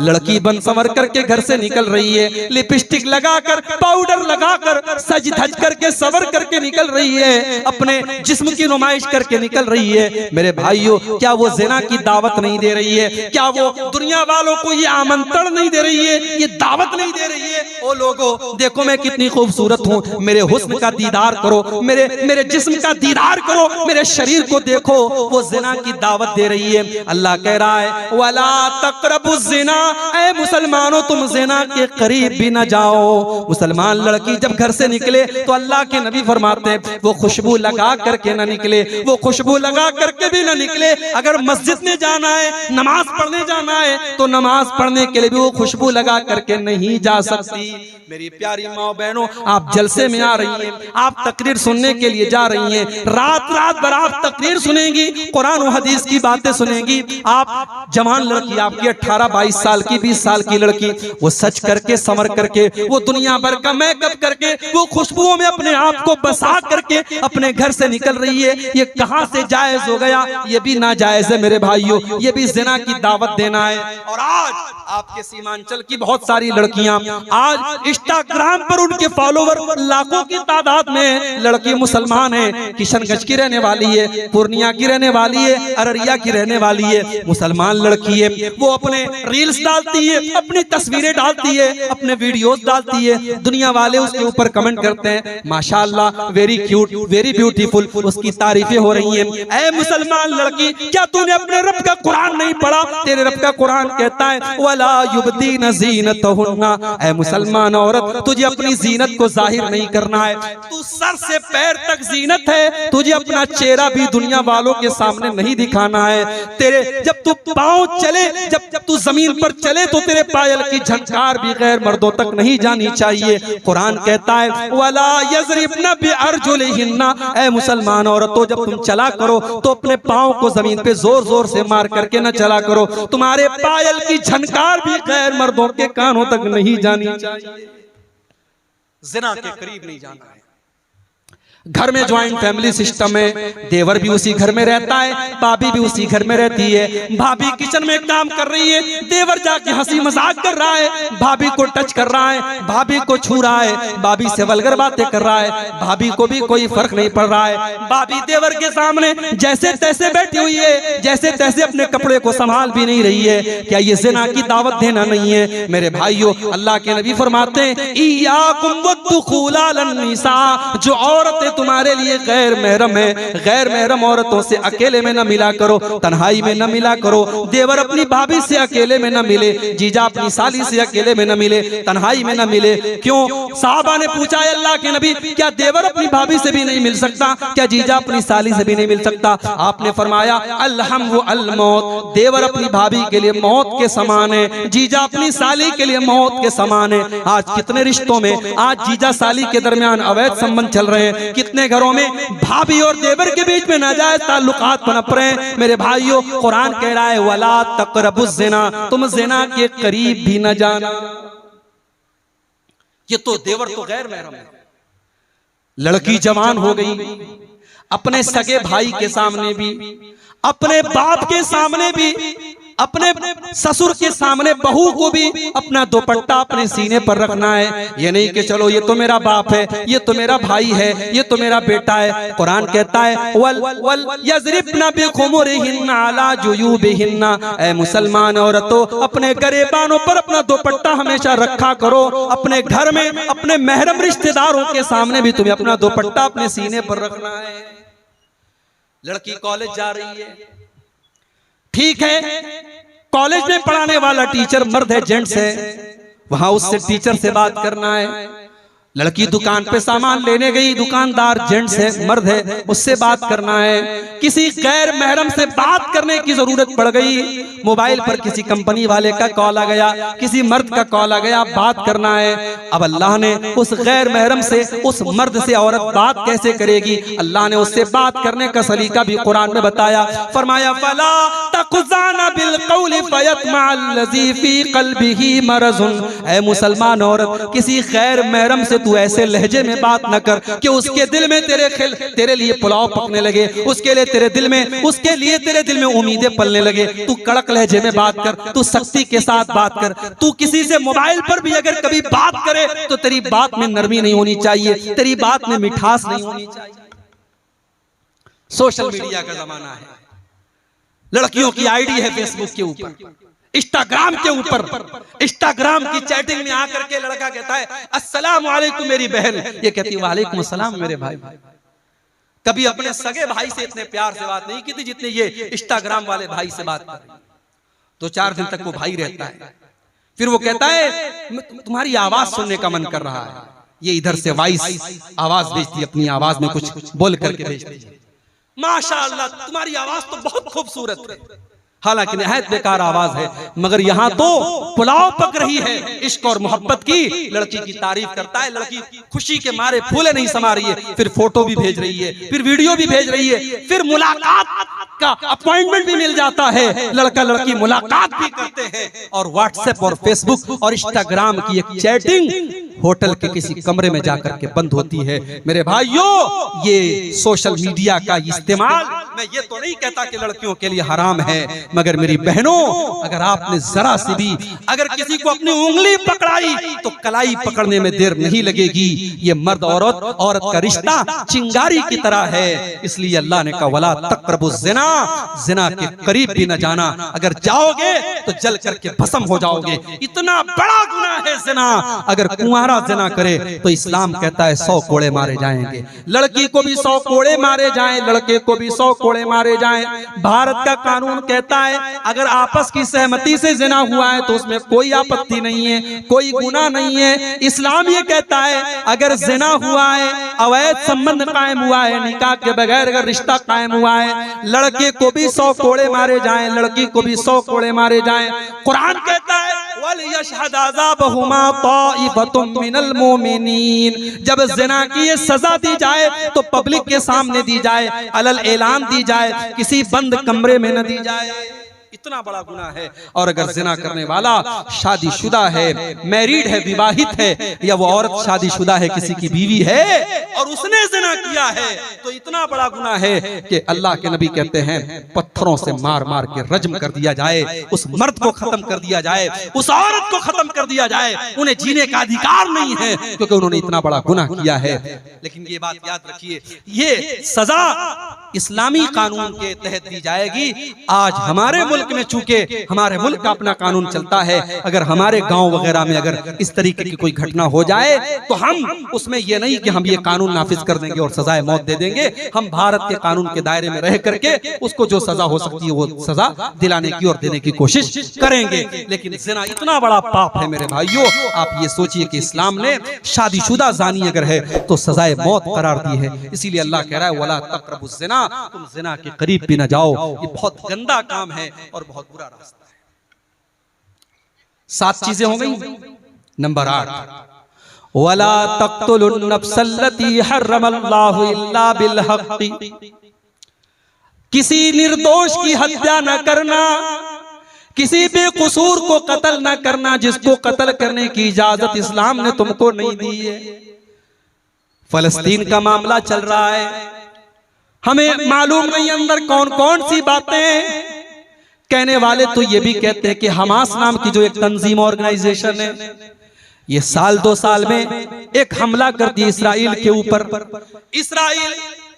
लड़की बन संवर करके घर से निकल रही है, लिपस्टिक लगाकर, पाउडर लगाकर, सज धज करके, सवर करके निकल रही है, अपने जिस्म की नुमाइश करके निकल रही है। मेरे भाइयों, क्या वो ज़िना की दावत नहीं दे रही है? क्या वो दुनिया वालों को ये आमंत्रण नहीं दे रही है, ये दावत नहीं दे रही है? ओ लोगों, देखो मैं कितनी खूबसूरत हूँ, मेरे हुस्न का दीदार करो, मेरे जिस्म का दीदार करो, मेरे शरीर को देखो। वो ज़िना की दावत दे रही है। अल्लाह कह रहा है वला तक़रबुज़ ज़िना, ऐ मुसलमानों तुम ज़िना के करीब भी न जाओ। मुसलमान लड़की जब घर से निकले तो अल्लाह के नबी फरमाते हैं वो खुशबू लगा करके न निकले, वो खुशबू लगा करके भी न निकले। अगर मस्जिद में जाना है, नमाज पढ़ने जाना है, तो नमाज पढ़ने के लिए भी वो खुशबू लगा करके नहीं जा सकती। मेरी प्यारी माँ बहनों, आप जलसे में आ रही हैं, आप तकरीर सुनने के लिए जा रही हैं, रात भर आप तकरीर सुनेंगी, कुरान और हदीस की बातें सुनेंगी। आप जवान लड़की, आपकी 18-22 साल की, 20 साल की लड़की, वो सच करके, संवर करके, वो दुनिया भर का मेकअप करके, वो खुशबुओं में अपने आप को बसा करके अपने घर से निकल रही है। ये कहां से जायज हो गया? ये भी नाजायज है मेरे भाइयों, ये भी ज़िना की दावत देना है। और आज आपके सीमांचल की बहुत सारी लड़कियां, आज इंस्टाग्राम पर उनके फॉलोवर लाखों की तादाद में, लड़की मुसलमान है, किशनगंज की रहने वाली है, पूर्णिया की रहने वाली है, अररिया की रहने वाली है, मुसलमान लड़की है, वो अपने रील्स डालती है, अपनी तस्वीरें डालती है, अपने वीडियोस डालती है, दुनिया वाले उसके ऊपर कमेंट करते हैं माशाअल्लाह, वेरी क्यूट, वेरी ब्यूटीफुल, उसकी तारीफें हो रही हैं। ऐ मुसलमान लड़की, क्या तूने अपने रब का कुरान नहीं पढ़ा? तेरे रब का कुरान कहता है वला युबदीन ज़ीनतहुन्ना, ऐ मुसलमान औरत, तुझे अपनी जीनत को जाहिर नहीं करना है, तू सर से पैर तक जीनत है, तुझे अपना चेहरा भी दुनिया वालों के सामने नहीं दिखाना है। तेरे जब तू पांव चले, जब तू जमीन पर चले, तो तेरे पायल की झंकार भी गैर मर्दों तक नहीं जानी चाहिए। कुरान कहता है वला यज़रिबना बिअरजुलिहिन्ना, ऐ मुसलमान औरतों, जब तुम चला करो तो अपने पांव को जमीन पे जोर जोर से मार करके न चला करो, तुम्हारे पायल की झंकार भी गैर मर्दों के कानों तक नहीं जानी चाहिए। ज़िना के करीब नहीं जाना है। घर में ज्वाइंट फैमिली सिस्टम है, देवर भी उसी घर में रहता है, भाभी भी उसी घर में रहती है। भाभी किचन में काम कर रही है, देवर जाके हंसी मजाक कर रहा है, भाभी को टच कर रहा है, भाभी को छू रहा है, भाभी से वल्गर बातें कर रहा है, भाभी को भी कोई फर्क नहीं पड़ रहा है। भाभी देवर के सामने जैसे तैसे बैठी हुई है, जैसे तैसे अपने कपड़े को संभाल भी नहीं रही है। क्या ये ज़िना की दावत देना नहीं है? मेरे भाइयों, अल्लाह के नबी फरमाते हैं इय्याकुम वद्दुखूल अलन निसा, जो औरतें तुम्हारे लिए गैर महरम है, गैर महरम औरतों से अकेले में न मिला करो, तन्हाई में न मिला करो। देवर अपनी भाभी से अकेले में न मिले, जीजा अपनी साली से अकेले में न मिले, तन्हाई में न मिले। क्यों? साहबा ने पूछा अल्लाह के नबी, क्या देवर अपनी भाभी से भी नहीं मिल सकता? क्या जीजा अपनी साली से भी नहीं मिल सकता? आपने फरमाया अल्हम्दु अल मौत, देवर अपनी भाभी के लिए मौत के समान है, जीजा अपनी साली के लिए मौत के समान है। आज कितने रिश्तों में आज जीजा साली के दरमियान अवैध संबंध चल रहे हैं, कितने घरों में भाभी और देवर के बीच में नाजायज ताल्लुकात पनप रहे हैं। मेरे भाइयों, कुरान कह रहा है वला तक़रबुज़ ज़िना, तुम ज़िना के करीब भी न जाना। ये तो देवर तो गैर महरम है। लड़की जवान हो गई, अपने सगे भाई के सामने भी, अपने बाप के सामने भी, अपने ससुर के सामने बहू को भी अपना दुपट्टा अपने सीने पर रखना है। ये नहीं कि चलो ये तो मेरा बाप है, ये तो मेरा भाई है, ये तो मेरा बेटा है। कुरान कहता है वल यज़रिबना बिखुमुरिहिन्ना अला जुयूबिहिन्ना, ऐ मुसलमान औरतों, अपने गरेबानों पर अपना दुपट्टा हमेशा रखा करो। अपने घर में अपने महरम रिश्तेदारों के सामने भी तुम्हें अपना दुपट्टा अपने सीने पर रखना है। लड़की कॉलेज जा रही है, ठीक है, कॉलेज में पढ़ाने वाला टीचर मर्द है, जेंट्स है, वहां उससे टीचर से बात करना है। लड़की दुकान पे सामान लेने गई, दुकानदार जेंट्स है, मर्द है, उससे बात करना है। किसी गैर महरम से बात करने की जरूरत पड़ गई, मोबाइल पर किसी कंपनी वाले का कॉल आ गया, किसी मर्द का कॉल आ गया, बात करना है। अब अल्लाह ने उस गैर महरम से, उस मर्द से औरत बात कैसे करेगी, अल्लाह ने उससे बात करने का सलीका भी कुरान में बताया। फरमाया फला तखज़ाना बिल क़ौल फयतमअल्लज़ी फ़ी क़ल्बिही मरज़ुन। ऐ मुसलमान औरत, किसी गैर महरम से तू ऐसे लहजे में बात न कर कि उसके दिल में तेरे लिए पुलाव पकने लगे, उसके लिए तेरे दिल में उम्मीदें पलने लगे। तू कड़क लहजे में बात कर, तू सख्ती के साथ बात कर। तू किसी से मोबाइल पर भी अगर कभी बात करे तो तेरी बात में नरमी नहीं होनी चाहिए, तेरी बात में मिठास नहीं होनी चाहिए। सोशल मीडिया का जमाना है, लड़कियों की आईडी है फेसबुक के ऊपर, इंस्टाग्राम के ऊपर। इंस्टाग्राम की चैटिंग में आकर के लड़का कहता है अस्सलाम वालेकुम मेरी बहन, ये कहती है वालेकुम अस्सलाम मेरे भाई। कभी अपने सगे भाई से इतने प्यार से बात नहीं की थी जितने ये इंस्टाग्राम वाले भाई से बात कर रही। 2-4 दिन तक वो भाई रहता है, फिर वो कहता है तुम्हारी आवाज सुनने का मन कर रहा है। ये इधर से वॉइस आवाज भेजती, अपनी आवाज में कुछ बोल करके भेजती है। माशाअल्लाह तुम्हारी आवाज तो बहुत खूबसूरत है, हालांकि निहायत बेकार आवाज है, मगर यहाँ तो पुलाव पक रही है इश्क और मोहब्बत की। लड़की की तारीफ करता है, लड़की खुशी के मारे फूले नहीं समा रही है, फिर फोटो भी भेज रही है, फिर वीडियो भी भेज रही है, फिर मुलाकात का अपॉइंटमेंट भी मिल जाता है, लड़का लड़की मुलाकात भी करते हैं। और व्हाट्सएप और फेसबुक और इंस्टाग्राम की एक चैटिंग होटल के किसी कमरे में जाकर के बंद होती है। मेरे भाइयों, ये सोशल मीडिया का इस्तेमाल, मैं ये तो नहीं कहता कि लड़कियों के लिए हराम है, मगर मेरी बहनों, अगर आपने जरा सी भी अगर किसी को अपनी उंगली पकड़ाई तो कलाई पकड़ने में देर नहीं लगेगी। ये मर्द औरत का रिश्ता चिंगारी की तरह है, इसलिए अल्लाह ने कहा वला तक़रबुज़ ज़िना, ज़िना के करीब भी न जाना, अगर जाओगे तो जल करके भस्म हो जाओगे। इतना बड़ा गुनाह है ज़िना। अगर कुंवारा ज़िना करे तो इस्लाम कहता है 100 कोड़े मारे जाएंगे। लड़की को भी 100 कोड़े मारे जाएं, लड़के को भी 100 कोड़े मारे जाएं। भारत का कानून कहता है अगर आपस की सहमति से ज़िना हुआ है तो उसमें कोई आपत्ति नहीं है, कोई गुनाह नहीं है। इस्लाम ये कहता है अगर ज़िना हुआ है, अवैध संबंध कायम हुआ है, निकाह के बगैर अगर रिश्ता कायम हुआ है, लड़के को भी 100 कोड़े मारे जाएं, लड़की को भी 100 कोड़े मारे जाएं। कुरान कहता है वलियशहद अज़ाबहुमा ताइफतुम मिनल मोमिनीन। जब ज़िना की ये सजा दी जाए तो पब्लिक के सामने दी जाए, अलल ऐलान दी जाए, किसी बंद कमरे में न दी जाए। इतना बड़ा गुनाह है। और अगर जिना करने वाला शादीशुदा है, मैरिड है, विवाहित है, या वो औरत शादीशुदा है, किसी की बीवी है और उसने जिना किया है, तो इतना बड़ा गुनाह है कि अल्लाह के नबी कहते हैं पत्थरों से मार मार के रज्म कर दिया जाए, उस मर्द को खत्म कर दिया जाए, उस औरत को खत्म कर दिया जाए। उन्हें जीने का अधिकार नहीं है क्योंकि उन्होंने इतना बड़ा गुनाह किया है। लेकिन ये बात याद रखिए, ये सजा इस्लामी कानून के तहत दी जाएगी। आज हमारे मुल्क में चूंकि हमारे मुल्क का अपना कानून चलता है, अगर हमारे गांव वगैरह में अगर इस तरीके की कोई घटना हो जाए तो हम उसमें ये नहीं कि हम ये कानून नाफिज कर देंगे और सजाए मौत दे देंगे। हम भारत के कानून के दायरे में रह करके उसको जो सजा हो सकती है वो सजा दिलाने की और देने की कोशिश करेंगे। लेकिन ज़िना इतना बड़ा पाप है मेरे भाइयों। आप ये सोचिए कि इस्लाम ने शादीशुदा जानी अगर है तो सजाए मौत करार दी है। इसीलिए अल्लाह कह रहा है वला तक़रबुज़ ज़िना, तुम ज़िना के करीब भी ना जाओ। ये बहुत गंदा काम है और बहुत बुरा रास्ता है। 7 चीजें हो गई। नंबर 8, वला तक़्तुलुन नफ्सल्लती हर्रमल्लाहु इल्ला बिल हक़्क़ि, किसी निर्दोष की हत्या न करना, किसी बेकसूर को कत्ल न करना, जिसको कत्ल करने की इजाजत इस्लाम ने तुमको नहीं दी है। फलस्तीन का मामला चल रहा है, हमें मालूम नहीं अंदर कौन कौन सी बातें। कहने वाले तो ये भी कहते हैं कि हमास नाम की जो एक तंजीम ऑर्गेनाइजेशन है, ये साल 2 साल में एक हमला कर दिया इसराइल के ऊपर। इसराइल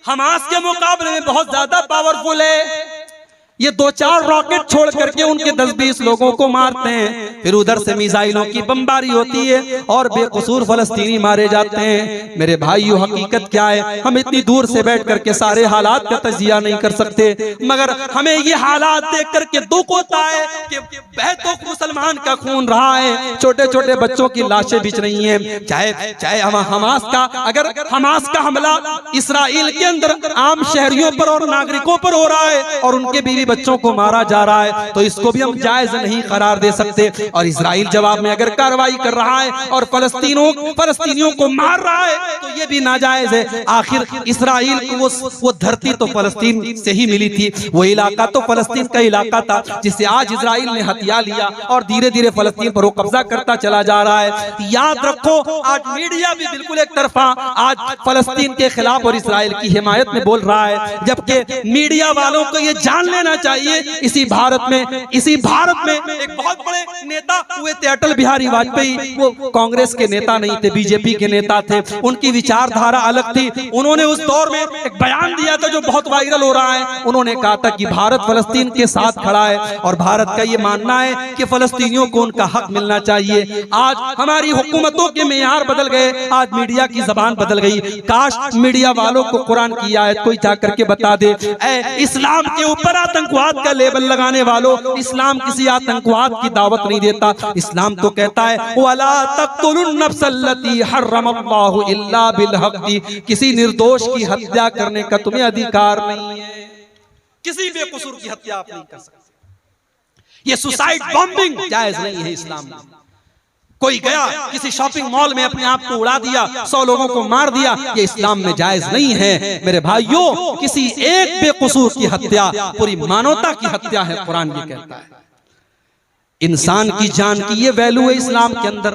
हमास के मुकाबले में बहुत ज्यादा पावरफुल है। ये 2-4 रॉकेट छोड़ करके उनके 10-20 लोगों को मारते हैं, फिर उधर से मिसाइलों की बमबारी होती है और बेकसूर फलस्तीनी मारे जाते हैं। मेरे भाइयों, हकीकत क्या है? हम इतनी दूर से बैठ करके सारे हालात का तजिया नहीं कर सकते, मगर हमें ये हालात देख करके दुख होता है कि बहतों मुसलमान का खून रहा है, छोटे छोटे बच्चों की लाशें बिछ रही हैं। चाहे हमास का, अगर हमास का हमला इसराइल के अंदर आम शहरियों पर और नागरिकों पर हो रहा है और उनके बीवी बच्चों को मारा जा रहा है, तो इसको भी हम जायज नहीं करार दे सकते। और इजराइल जवाब में अगर कार्रवाई कर रहा है और फलस्तीनियों को मार रहा है, तो ये भी नाजायज है। आखिर इजराइल को वो धरती तो फलस्तीन से ही मिली थी, वो इलाका तो फलस्तीन का इलाका था जिसे आज इजराइल ने हथिया लिया और धीरे धीरे फलस्तीन पर वो कब्जा करता चला जा रहा है। याद रखो, आज मीडिया भी बिल्कुल एक तरफा आज फलस्तीन के खिलाफ और इजराइल की हिमायत में बोल रहा है, जबकि मीडिया वालों को ये जान लेना चाहिए इसी भारत में एक बहुत बड़े नेता हुए थे अटल बिहारी वाजपेयी। वो कांग्रेस के नेता नहीं थे, बीजेपी के नेता थे, उनकी विचारधारा अलग थी। उन्होंने उस दौर में एक बयान दिया था जो बहुत वायरल हो रहा है। उन्होंने कहा था कि भारत फलस्तीन के साथ खड़ा है और भारत का ये मानना है कि फलस्तीनियों को उनका हक मिलना चाहिए। आज हमारी हुकूमतों के मेयार बदल गए, आज मीडिया की जबान बदल गई। काश मीडिया वालों को कुरान की आयत कोई जाकर के बता दे, इस्लाम के ऊपर आतंकवाद का लेबल लगाने वालों, इस्लाम किसी आतंकवाद की दावत नहीं देता। इस्लाम तो कहता है वला तक़्तुलुन नफ्सल्लती हर्रमल्लाहु इल्ला बिल हक़्क़ि, किसी निर्दोष की हत्या करने का तुम्हें अधिकार नहीं है, किसी बेकसूर की हत्या आप नहीं कर सकते। ये सुसाइड बॉम्बिंग जायज नहीं है इस्लाम में। कोई गया किसी शॉपिंग मॉल में अपने आप को उड़ा दिया, 100 लोगों को मार दिया, ये इस्लाम में जायज नहीं है। मेरे भाइयों, किसी एक बेकसूर की हत्या पूरी मानवता की हत्या है, कुरान ये कहता है। इंसान की जान की ये वैल्यू है इस्लाम के अंदर।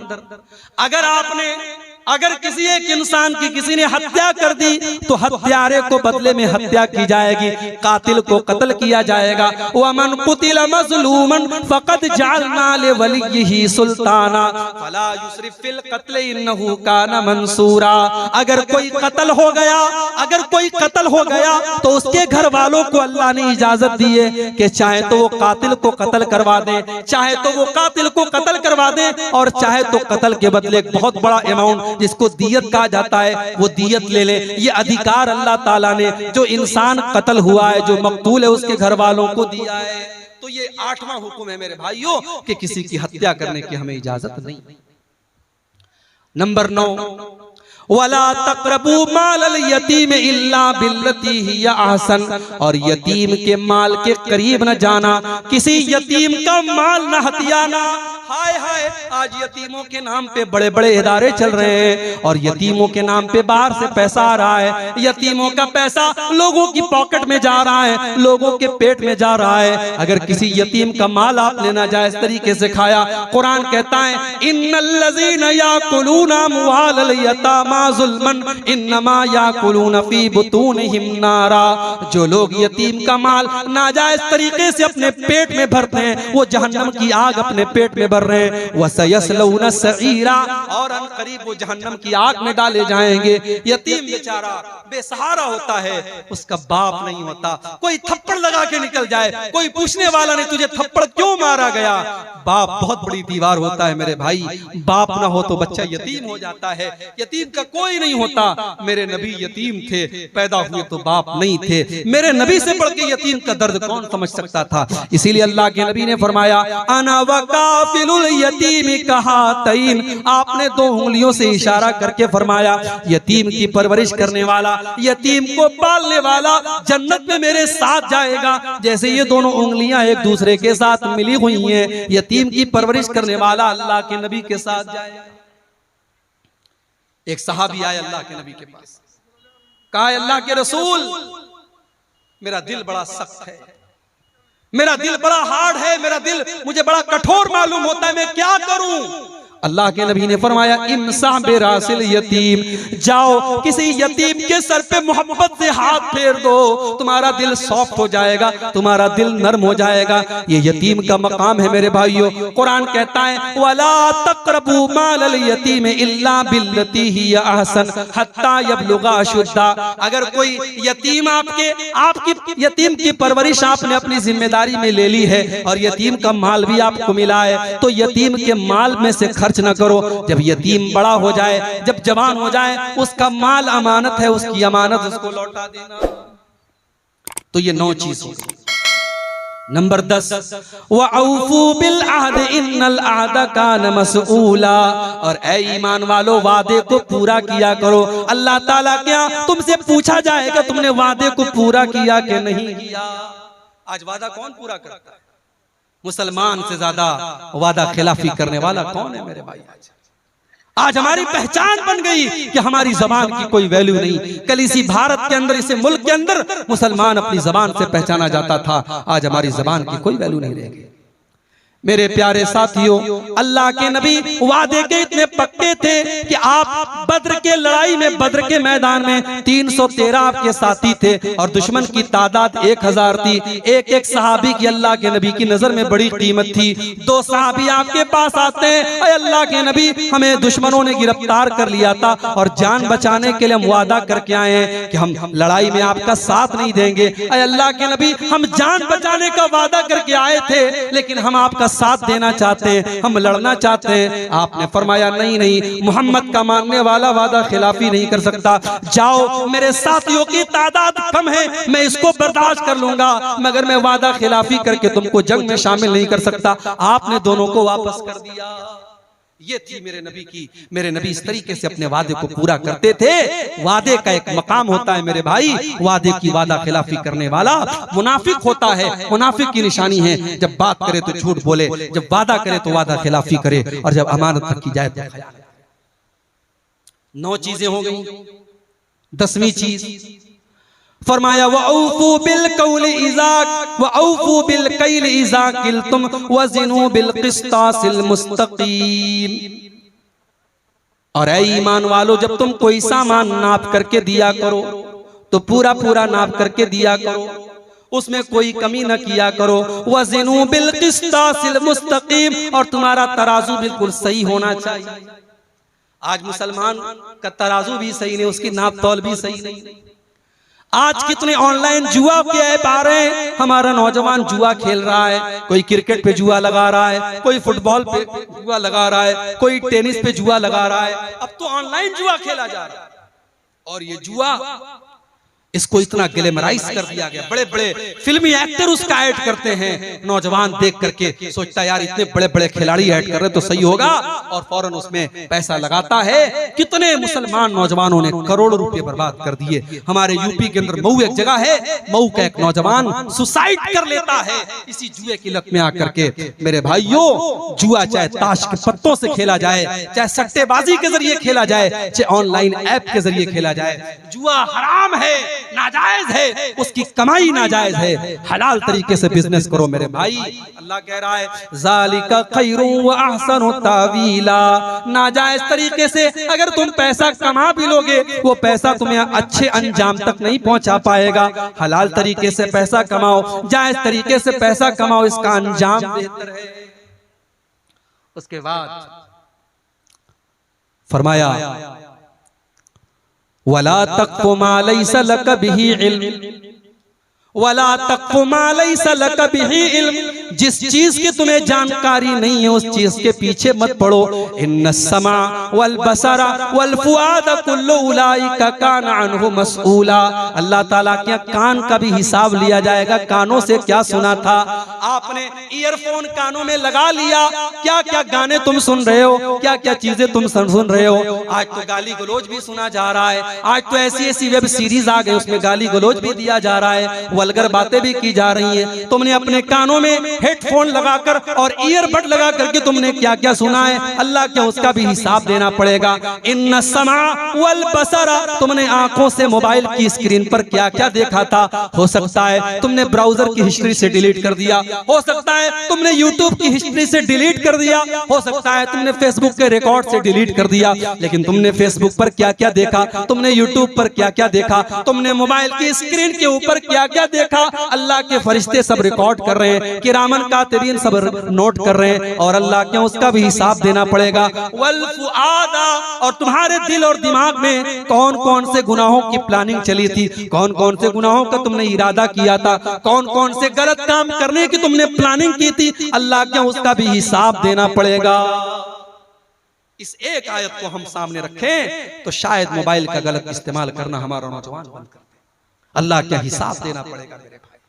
अगर किसी एक इंसान की किसी ने हत्या कर दी तो हत्यारे को बदले में हत्या की जाएगी, कातिल को कत्ल किया जाएगा। वमन कुतिल मज़लूमन फ़क़द जअलना लिवलिय्यिही सुल्ताना फला युस्रिफ फिल क़त्ल इन्नहु काना मंसूरा। अगर कोई कत्ल हो गया तो उसके घर वालों को अल्लाह ने इजाजत दी है कि चाहे तो वो कातिल को कत्ल करवा दें, चाहे तो वो कातिल को कत्ल करवा दें, और चाहे तो कत्ल के बदले एक बहुत बड़ा अमाउंट जिसको दियत कहा जाता है वो दियत ले ले। ये अधिकार अल्लाह ताला ने जो इंसान कत्ल हुआ है, जो मकतूल है, उसके घर वालों को दिया है। तो ये 8वां हुक्म है मेरे भाइयों कि किसी की हत्या करने की हमें इजाजत नहीं। नंबर 9, वला तक़रबू मालल यतीम इल्ला बिल्लती हिया अहसन, और यतीम के माल के करीब न जाना, किसी यतीम का माल न हथियाना। हाय हाय, आज यतीमों के नाम पे बड़े बड़े इदारे चल रहे हैं और यतीमों के नाम पे बाहर से पैसा आ रहा है। यतीमों का पैसा लोगों की पॉकेट में जा रहा है, लोगों के पेट में जा रहा है। अगर किसी यतीम का माल आपने नाजायज तरीके से खाया, कुरान कहता है इन्नल्लज़ीना याकुलूना अम्वालल यतामा ज़ुल्मन इन्नमा याकुलूना फी बुतूनिहिम नारा। जो लोग यतीम का माल नाजायज तरीके से अपने पेट में भरते हैं, वो जहन्नम की आग अपने पेट में भर रहे हैं। वसयस्लौना सईरा, और अनकरीब वो जहन्नम की आग में डाले जाएंगे। यतीम बेचारा बेसहारा होता है, उसका बाप नहीं होता। कोई थप्पड़ लगा के निकल जाए, कोई पूछने वाला नहीं तुझे थप्पड़ क्यों मारा गया। बाप बहुत बड़ी दीवार होता है मेरे भाई। बाप ना हो तो बच्चा यतीम हो जाता है, यतीम का कोई नहीं होता। मेरे नबी यतीम थे, पैदा हुए तो बाप नहीं थे। मेरे नबी से बढ़ के यतीम का दर्द कौन समझ सकता था। इसीलिए अल्लाह के नबी ने फरमाया अना वकाफिलुल यतीम कहातैन, आपने 2 उंगलियों से इशारा करके फरमाया यतीम की परवरिश करने वाला, यतीम को पालने वाला जन्नत में मेरे साथ जाएगा। जैसे ये दोनों उंगलियां एक दूसरे के साथ मिली हुई हैं, यतीम की परवरिश करने वाला अल्लाह के नबी के साथ जाएगा। एक सहाबी आए अल्लाह के नबी के पास, कहा अल्लाह के रसूल, मेरा दिल बड़ा सख्त है, मेरा दिल बड़ा हार्ड है, मेरा दिल मुझे बड़ा कठोर मालूम होता है, मैं क्या करूं। अल्लाह के नबी ने फरमाया इमसा बेरासिल यतीम, जाओ किसी यतीम के सर पे मोहब्बत से हाथ फेर दो, तुम्हारा दिल सॉफ्ट हो जाएगा, तुम्हारा दिल नरम हो जाएगा। ये यतीम का मकाम है मेरे भाइयों। कुरान कहता है वला तक़रबू मालल यतीम इल्ला बिल्लती ही अहसन हत्ता यबलुगा अशुद्दा। अगर कोई यतीम आपकी यतीम की परवरिश आपने अपनी जिम्मेदारी में ले ली है और यतीम का माल भी आपको मिला है, तो यतीम के माल में से खर्च न करो। जब यतीम बड़ा हो जाए, जब जवान हो जाए, उसका माल अमानत है, उसकी अमानत उसको लौटा देना। तो ये 9 चीज हो गई। नंबर 10 वअफ़ू बिल अहद इन्नल अहद कान मसऊला। और ऐ ईमान वालो वादे को पूरा किया करो। अल्लाह ताला क्या तुमसे पूछा जाएगा तुमने वादे को पूरा किया कि नहीं किया। आज वादा कौन पूरा करता है? मुसलमान से ज्यादा वादा खिलाफी करने वाला कौन है मेरे भाई? आज हमारी पहचान बन गई कि हमारी जबान की कोई वैल्यू नहीं। कल इसी भारत के अंदर, इसी मुल्क के अंदर मुसलमान अपनी जबान से पहचाना जाता था, आज हमारी जबान की कोई वैल्यू नहीं रह गई। मेरे प्यारे साथियों, अल्लाह के नबी वादे के इतने पक्के थे कि आप बद्र के लड़ाई में, बद्र के मैदान में 313 आपके साथी थे और दुश्मन की तादाद 1000 थी। एक एक सहाबी की अल्लाह के नबी की नजर में बड़ी कीमत थी। 2 सहाबी आपके पास आते हैं, अरे अल्लाह के नबी हमें दुश्मनों ने गिरफ्तार कर लिया था और जान बचाने के लिए हम वादा करके आए हैं कि हम लड़ाई में आपका साथ नहीं देंगे। अरे अल्लाह के नबी हम जान बचाने का वादा करके आए थे, लेकिन हम आपका साथ देना चाहते हैं, हम लड़ना चाहते हैं। आपने फरमाया नहीं नहीं, मोहम्मद का मानने वाला वादा खिलाफी नहीं कर सकता। जाओ, मेरे साथियों की तादाद कम है, मैं इसको बर्दाश्त कर लूंगा, मगर मैं वादा खिलाफी करके तुमको जंग में शामिल नहीं कर सकता। आपने दोनों को वापस कर दिया। ये थी मेरे नबी की। मेरे नबी इस तरीके से अपने वादे को पूरा करते थे। वादे का एक मकाम होता है मेरे भाई, वादे की वादा खिलाफी करने वाला मुनाफिक होता है। मुनाफिक की निशानी है जब बात करे तो झूठ बोले, जब वादा करे तो वादा खिलाफी करे, और जब अमानत रखी जाए तो खयानत। 9 चीजें हो गई। 10वीं चीज फरमाया वअफ़ू बिल कौलि इज़ा वअफ़ू बिल कैल इज़ा किल्तुम वज़िनू बिल क़िस्तासिल मुस्तक़ीम। और ऐ ईमान वालो, जब तुम कोई सामान नाप करके दिया करो तो पूरा पूरा नाप करके दिया करो, उसमें कोई कमी न किया करो। वज़िनू बिल क़िस्तासिल मुस्तक़ीम, और तुम्हारा तराजू बिल्कुल सही होना चाहिए। आज मुसलमान का तराजू भी सही नहीं, उसकी नाप तौल भी सही नहीं। आज कितने ऑनलाइन जुआ के ऐप आ रहे हैं, हमारा नौजवान जुआ खेल रहा है। कोई क्रिकेट पे जुआ लगा रहा है, कोई फुटबॉल पे जुआ लगा रहा है, कोई टेनिस पे जुआ लगा रहा है। अब तो ऑनलाइन जुआ खेला जा रहा है। और ये जुआ, इसको इतना ग्लैमराइज कर दिया गया, बड़े बड़े फिल्मी एक्टर उसका ऐड करते हैं। नौजवान देख करके सोचता है यार इतने बड़े बड़े खिलाड़ी ऐड कर रहे तो सही होगा, और फौरन उसमें पैसा लगाता है। कितने मुसलमान नौजवानों ने करोड़ों रुपए बर्बाद कर दिए। हमारे यूपी के अंदर मऊ एक जगह है, मऊ का एक नौजवान सुसाइड कर लेता है इसी जुए की लत में आकर के। मेरे भाइयों, जुआ चाहे ताश के पत्तों से खेला जाए, चाहे सट्टेबाजी के जरिए खेला जाए, चाहे ऑनलाइन ऐप के जरिए खेला जाए, जुआ हराम है, नाजायज है, उसकी कमाई नाजायज है। हलाल तरीके से बिजनेस करो मेरे भाई। अल्लाह कह रहा है ज़ालिका खैरुन व अहसनु तावीला। नाजायज तरीके से अगर तुम पैसा कमा भी लोगे, वो पैसा तुम्हें अच्छे अंजाम तक नहीं पहुंचा पाएगा। हलाल तरीके से पैसा कमाओ, जायज तरीके से पैसा कमाओ, इसका अंजाम बेहतर है। उसके बाद फरमाया वला तक़्फ़ु मा लैसा लक बिही इल्म वला तक़्फ़ु मा लैसा लक बिही इल्म। जिस चीज की तुम्हें जानकारी नहीं है उस चीज के पीछे मत पड़ो। इन्नस्समा वल बसरा वल फुआद कुल्लु उलाइका कान अन्हु मसऊला। अल्लाह ताला के कान का भी हिसाब लिया जाएगा। कानों से क्या सुना था आपने, ईयरफोन कानों में लगा लिया, क्या क्या गाने तुम सुन रहे हो, क्या क्या चीजें तुम सुन रहे हो। आज तो गाली गलौज भी सुना जा रहा है, आज तो ऐसी ऐसी वेब सीरीज आ गई उसमें गाली गलौज भी दिया जा रहा है, वल्गर बातें भी की जा रही हैं। तुमने अपने कानों में हेडफोन लगाकर और ईयरबड लगा करके तुमने क्या क्या सुना है, अल्लाह क्या उसका भी हिसाब देना पड़ेगा। इन्न समा वल बसरा, तुमने आंखों से मोबाइल की स्क्रीन पर क्या क्या देखा था। हो सकता है तुमने ब्राउजर की हिस्ट्री से डिलीट कर दिया, हो सकता है तुमने यूट्यूब की हिस्ट्री से डिलीट कर दिया, हो सकता है तुमने फेसबुक के रिकॉर्ड से डिलीट कर दिया, लेकिन तुमने फेसबुक पर क्या क्या देखा, तुमने यूट्यूब पर क्या क्या देखा, तुमने मोबाइल की स्क्रीन के ऊपर क्या क्या देखा, अल्लाह के फरिश्ते सब रिकॉर्ड कर रहे हैं, किरामन कातिबीन सब नोट कर रहे हैं, और अल्लाह के उसका भी हिसाब देना पड़ेगा। वल फुआदा, और तुम्हारे दिल और दिमाग में कौन कौन से गुनाहों की प्लानिंग चली थी, कौन कौन से गुनाहों का तुमने इरादा किया था, कौन कौन से गलत काम करने की तुमने प्लानिंग की थी, अल्लाह के उसका भी हिसाब देना पड़ेगा। इस एक आयत को हम सामने रखें तो शायद मोबाइल का गलत इस्तेमाल करना हमारा नौजवान बंद कर दे। अल्लाह क्या हिसाब देना पड़ेगा मेरे भाई।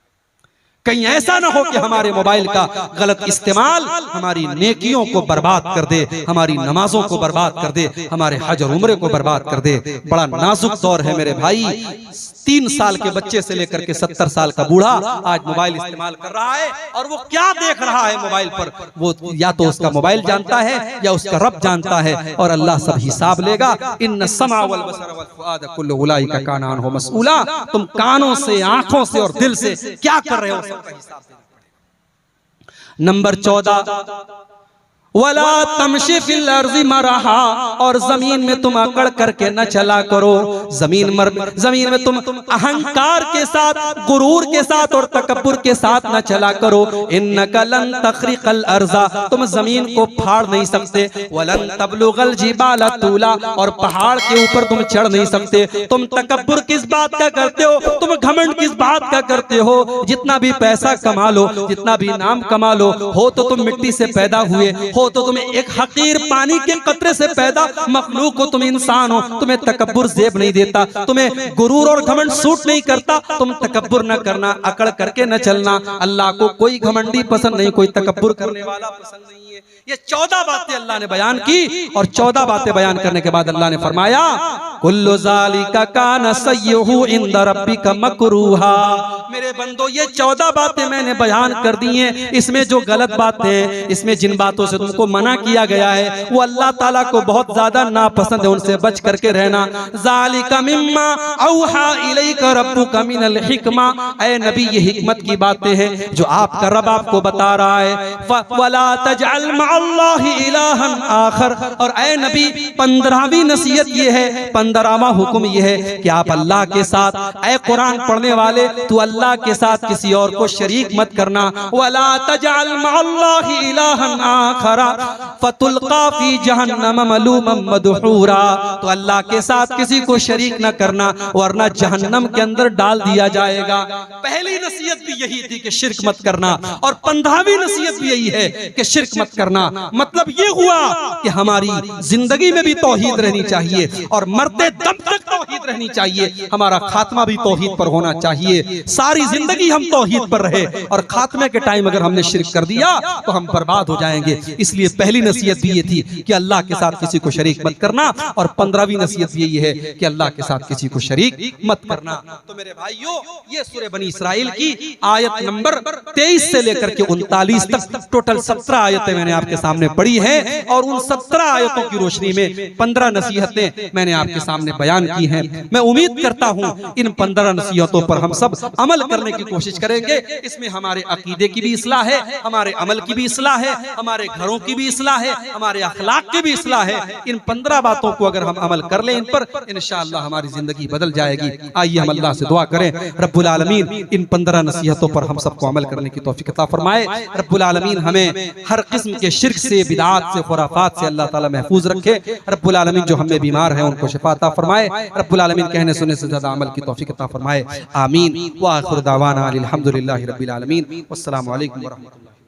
कहीं ऐसा ना हो कि हमारे मोबाइल का गलत इस्तेमाल हमारी नेकियों को बर्बाद कर दे, हमारी नमाजों को बर्बाद कर दे, हमारे हज और उम्रे को बर्बाद कर दे। बड़ा नाजुक दौर है मेरे भाई। 3 साल के बच्चे से लेकर के 70 साल का बूढ़ा आज मोबाइल इस्तेमाल कर रहा है, और वो क्या देख रहा है मोबाइल पर, वो या तो उसका मोबाइल जानता है या उसका रब जानता है, और अल्लाह सब हिसाब लेगा। इन्न समा वल बसर वल फुआद कुल्लु उलाइका काना अन्हु मसऊला, तुम कानों से, आंखों से और दिल से क्या कर रहे हो, सबका हिसाब देना पड़ेगा। नंबर 14, वला तमशी फिल अर्ज़ि मरहा, और जमीन में तुम अकड़ करके न चला करो। जमीन में तुम अहंकार के साथ, गुरूर के साथ और तकब्बुर के साथ न चला करो। इन्नका लन तखरिकल अर्ज़ा, तुम जमीन को फाड़ नहीं सकते। वलन तबलुगल जिबाला तूला, और पहाड़ के ऊपर तुम चढ़ नहीं सकते। तुम तकब्बुर किस बात का करते हो, तुम घमंड किस बात का करते हो। जितना भी पैसा कमा लो, जितना भी नाम कमा लो, हो तो तुम मिट्टी से पैदा हुए, हो तो तुम एक हकीर पानी के कतरे से पैदा मखलूक हो, तुम इंसान हो, तुम्हें तकब्बुर जेब नहीं देता, तुम्हें गुरूर और घमंड सूट नहीं करता। तुम तकब्बुर न करना, अकड़ करके न चलना। अल्लाह को कोई घमंडी पसंद नहीं, कोई तकब्बुर करने वाला पसंद नहीं है। ये 14 बातें अल्लाह ने बयान की, और 14 बातें बयान करने के बाद अल्लाह ने फरमाया कुल्लु ज़ालिका काना सय्युहु इंद रब्बिका मकरूहा। मेरे बंदो, ये 14 बातें मैंने बयान कर दी हैं, इसमें जो गलत बातें हैं, इसमें जिन बातों से तुमको मना किया गया है, वो अल्लाह ताला को बहुत ज्यादा नापसंद है, उनसे बच करके रहना। ज़ालिका मिम्मा औहा इलैका रब्बुका मिनल हिकमा, ऐ नबी ये हिकमत की बातें हैं जो आपका रब आपको बता रहा है। वला तजअल मअल्लाहि इलाहन आखर, और ऐ नबी 15वीं नसीहत ये है, 15वां हुक्म ये है कि आप अल्लाह के साथ, ऐ कुरान पढ़ने वाले, तू अल्लाह के साथ किसी और को शरीक मत करना। वला तजअल मअल्लाहि इलाहन आखर फतुल्का फी जहन्नम मलूमम मदहूरा, तो अल्लाह के साथ किसी को शरीक न करना, वरना जहन्नम के अंदर डाल दिया जाएगा। पहली नसीहत भी यही थी कि शिर्क मत करना, और 15वीं नसीहत भी यही है कि शिर्क मत करना। मतलब ये हुआ कि हमारी जिंदगी में भी तौहीद रहनी चाहिए, और मरते दम तक तौहीद रहनी चाहिए। हमारा खात्मा भी तौहीद पर होना चाहिए, सारी जिंदगी हम तौहीद पर रहे, और खात्मे के टाइम अगर हमने शिर्क कर दिया तो हम बर्बाद हो जाएंगे। इसलिए पहली नसीहत भी ये थी कि अल्लाह के साथ किसी को शरीक मत करना, और 15वीं नसीहत भी यही है कि अल्लाह के साथ किसी को शरीक मत करना। तो मेरे भाइयों, ये सूरह बनी इस्राइल की आयत नंबर 23 से लेकर के 39 तक टोटल 17 आयतें मैंने आपके सामने पढ़ी हैं, और उन 17 आयतों की रोशनी में 15 नसीहतें मैंने आपके सामने बयान की हैं। मैं उम्मीद करता हूं इन 15 नसीहतों पर हम सब अमल करने की कोशिश करेंगे। इसमें हमारे अकीदे की भी इस्लाह है, हमारे अमल की भी इस्लाह है, हमारे घरों की भी इस्लाह है, हमारे अखलाक की भी इस्लाह है। इन 15 बातों को अगर हम अमल कर लें इन पर, इंशाअल्लाह हमारी जिंदगी बदल जाएगी। आइए हम अल्लाह से दुआ करें, रब्बुल आलमीन इन 15 नसीहतों पर हम सबको अमल करने की तौफीक अता फरमाए। रब्बुल आलमीन हमें हर किस्म के शिर्क से, बिदअत से, खुराफात से अल्लाह ताला महफूज रखे। रब्बुल आलमीन जो हमें बीमार है उनको शिफा अता फरमाए। रब्बुल आलमीन कहने सुनने से ज्यादा अमल की तौफीक अता फरमाए। आमीन। व आखिर दावाना अनिल हम्दुलिल्लाहि रब्बिल आलमीन। वस्सलामु अलैकुम व रहमतुल्लाह।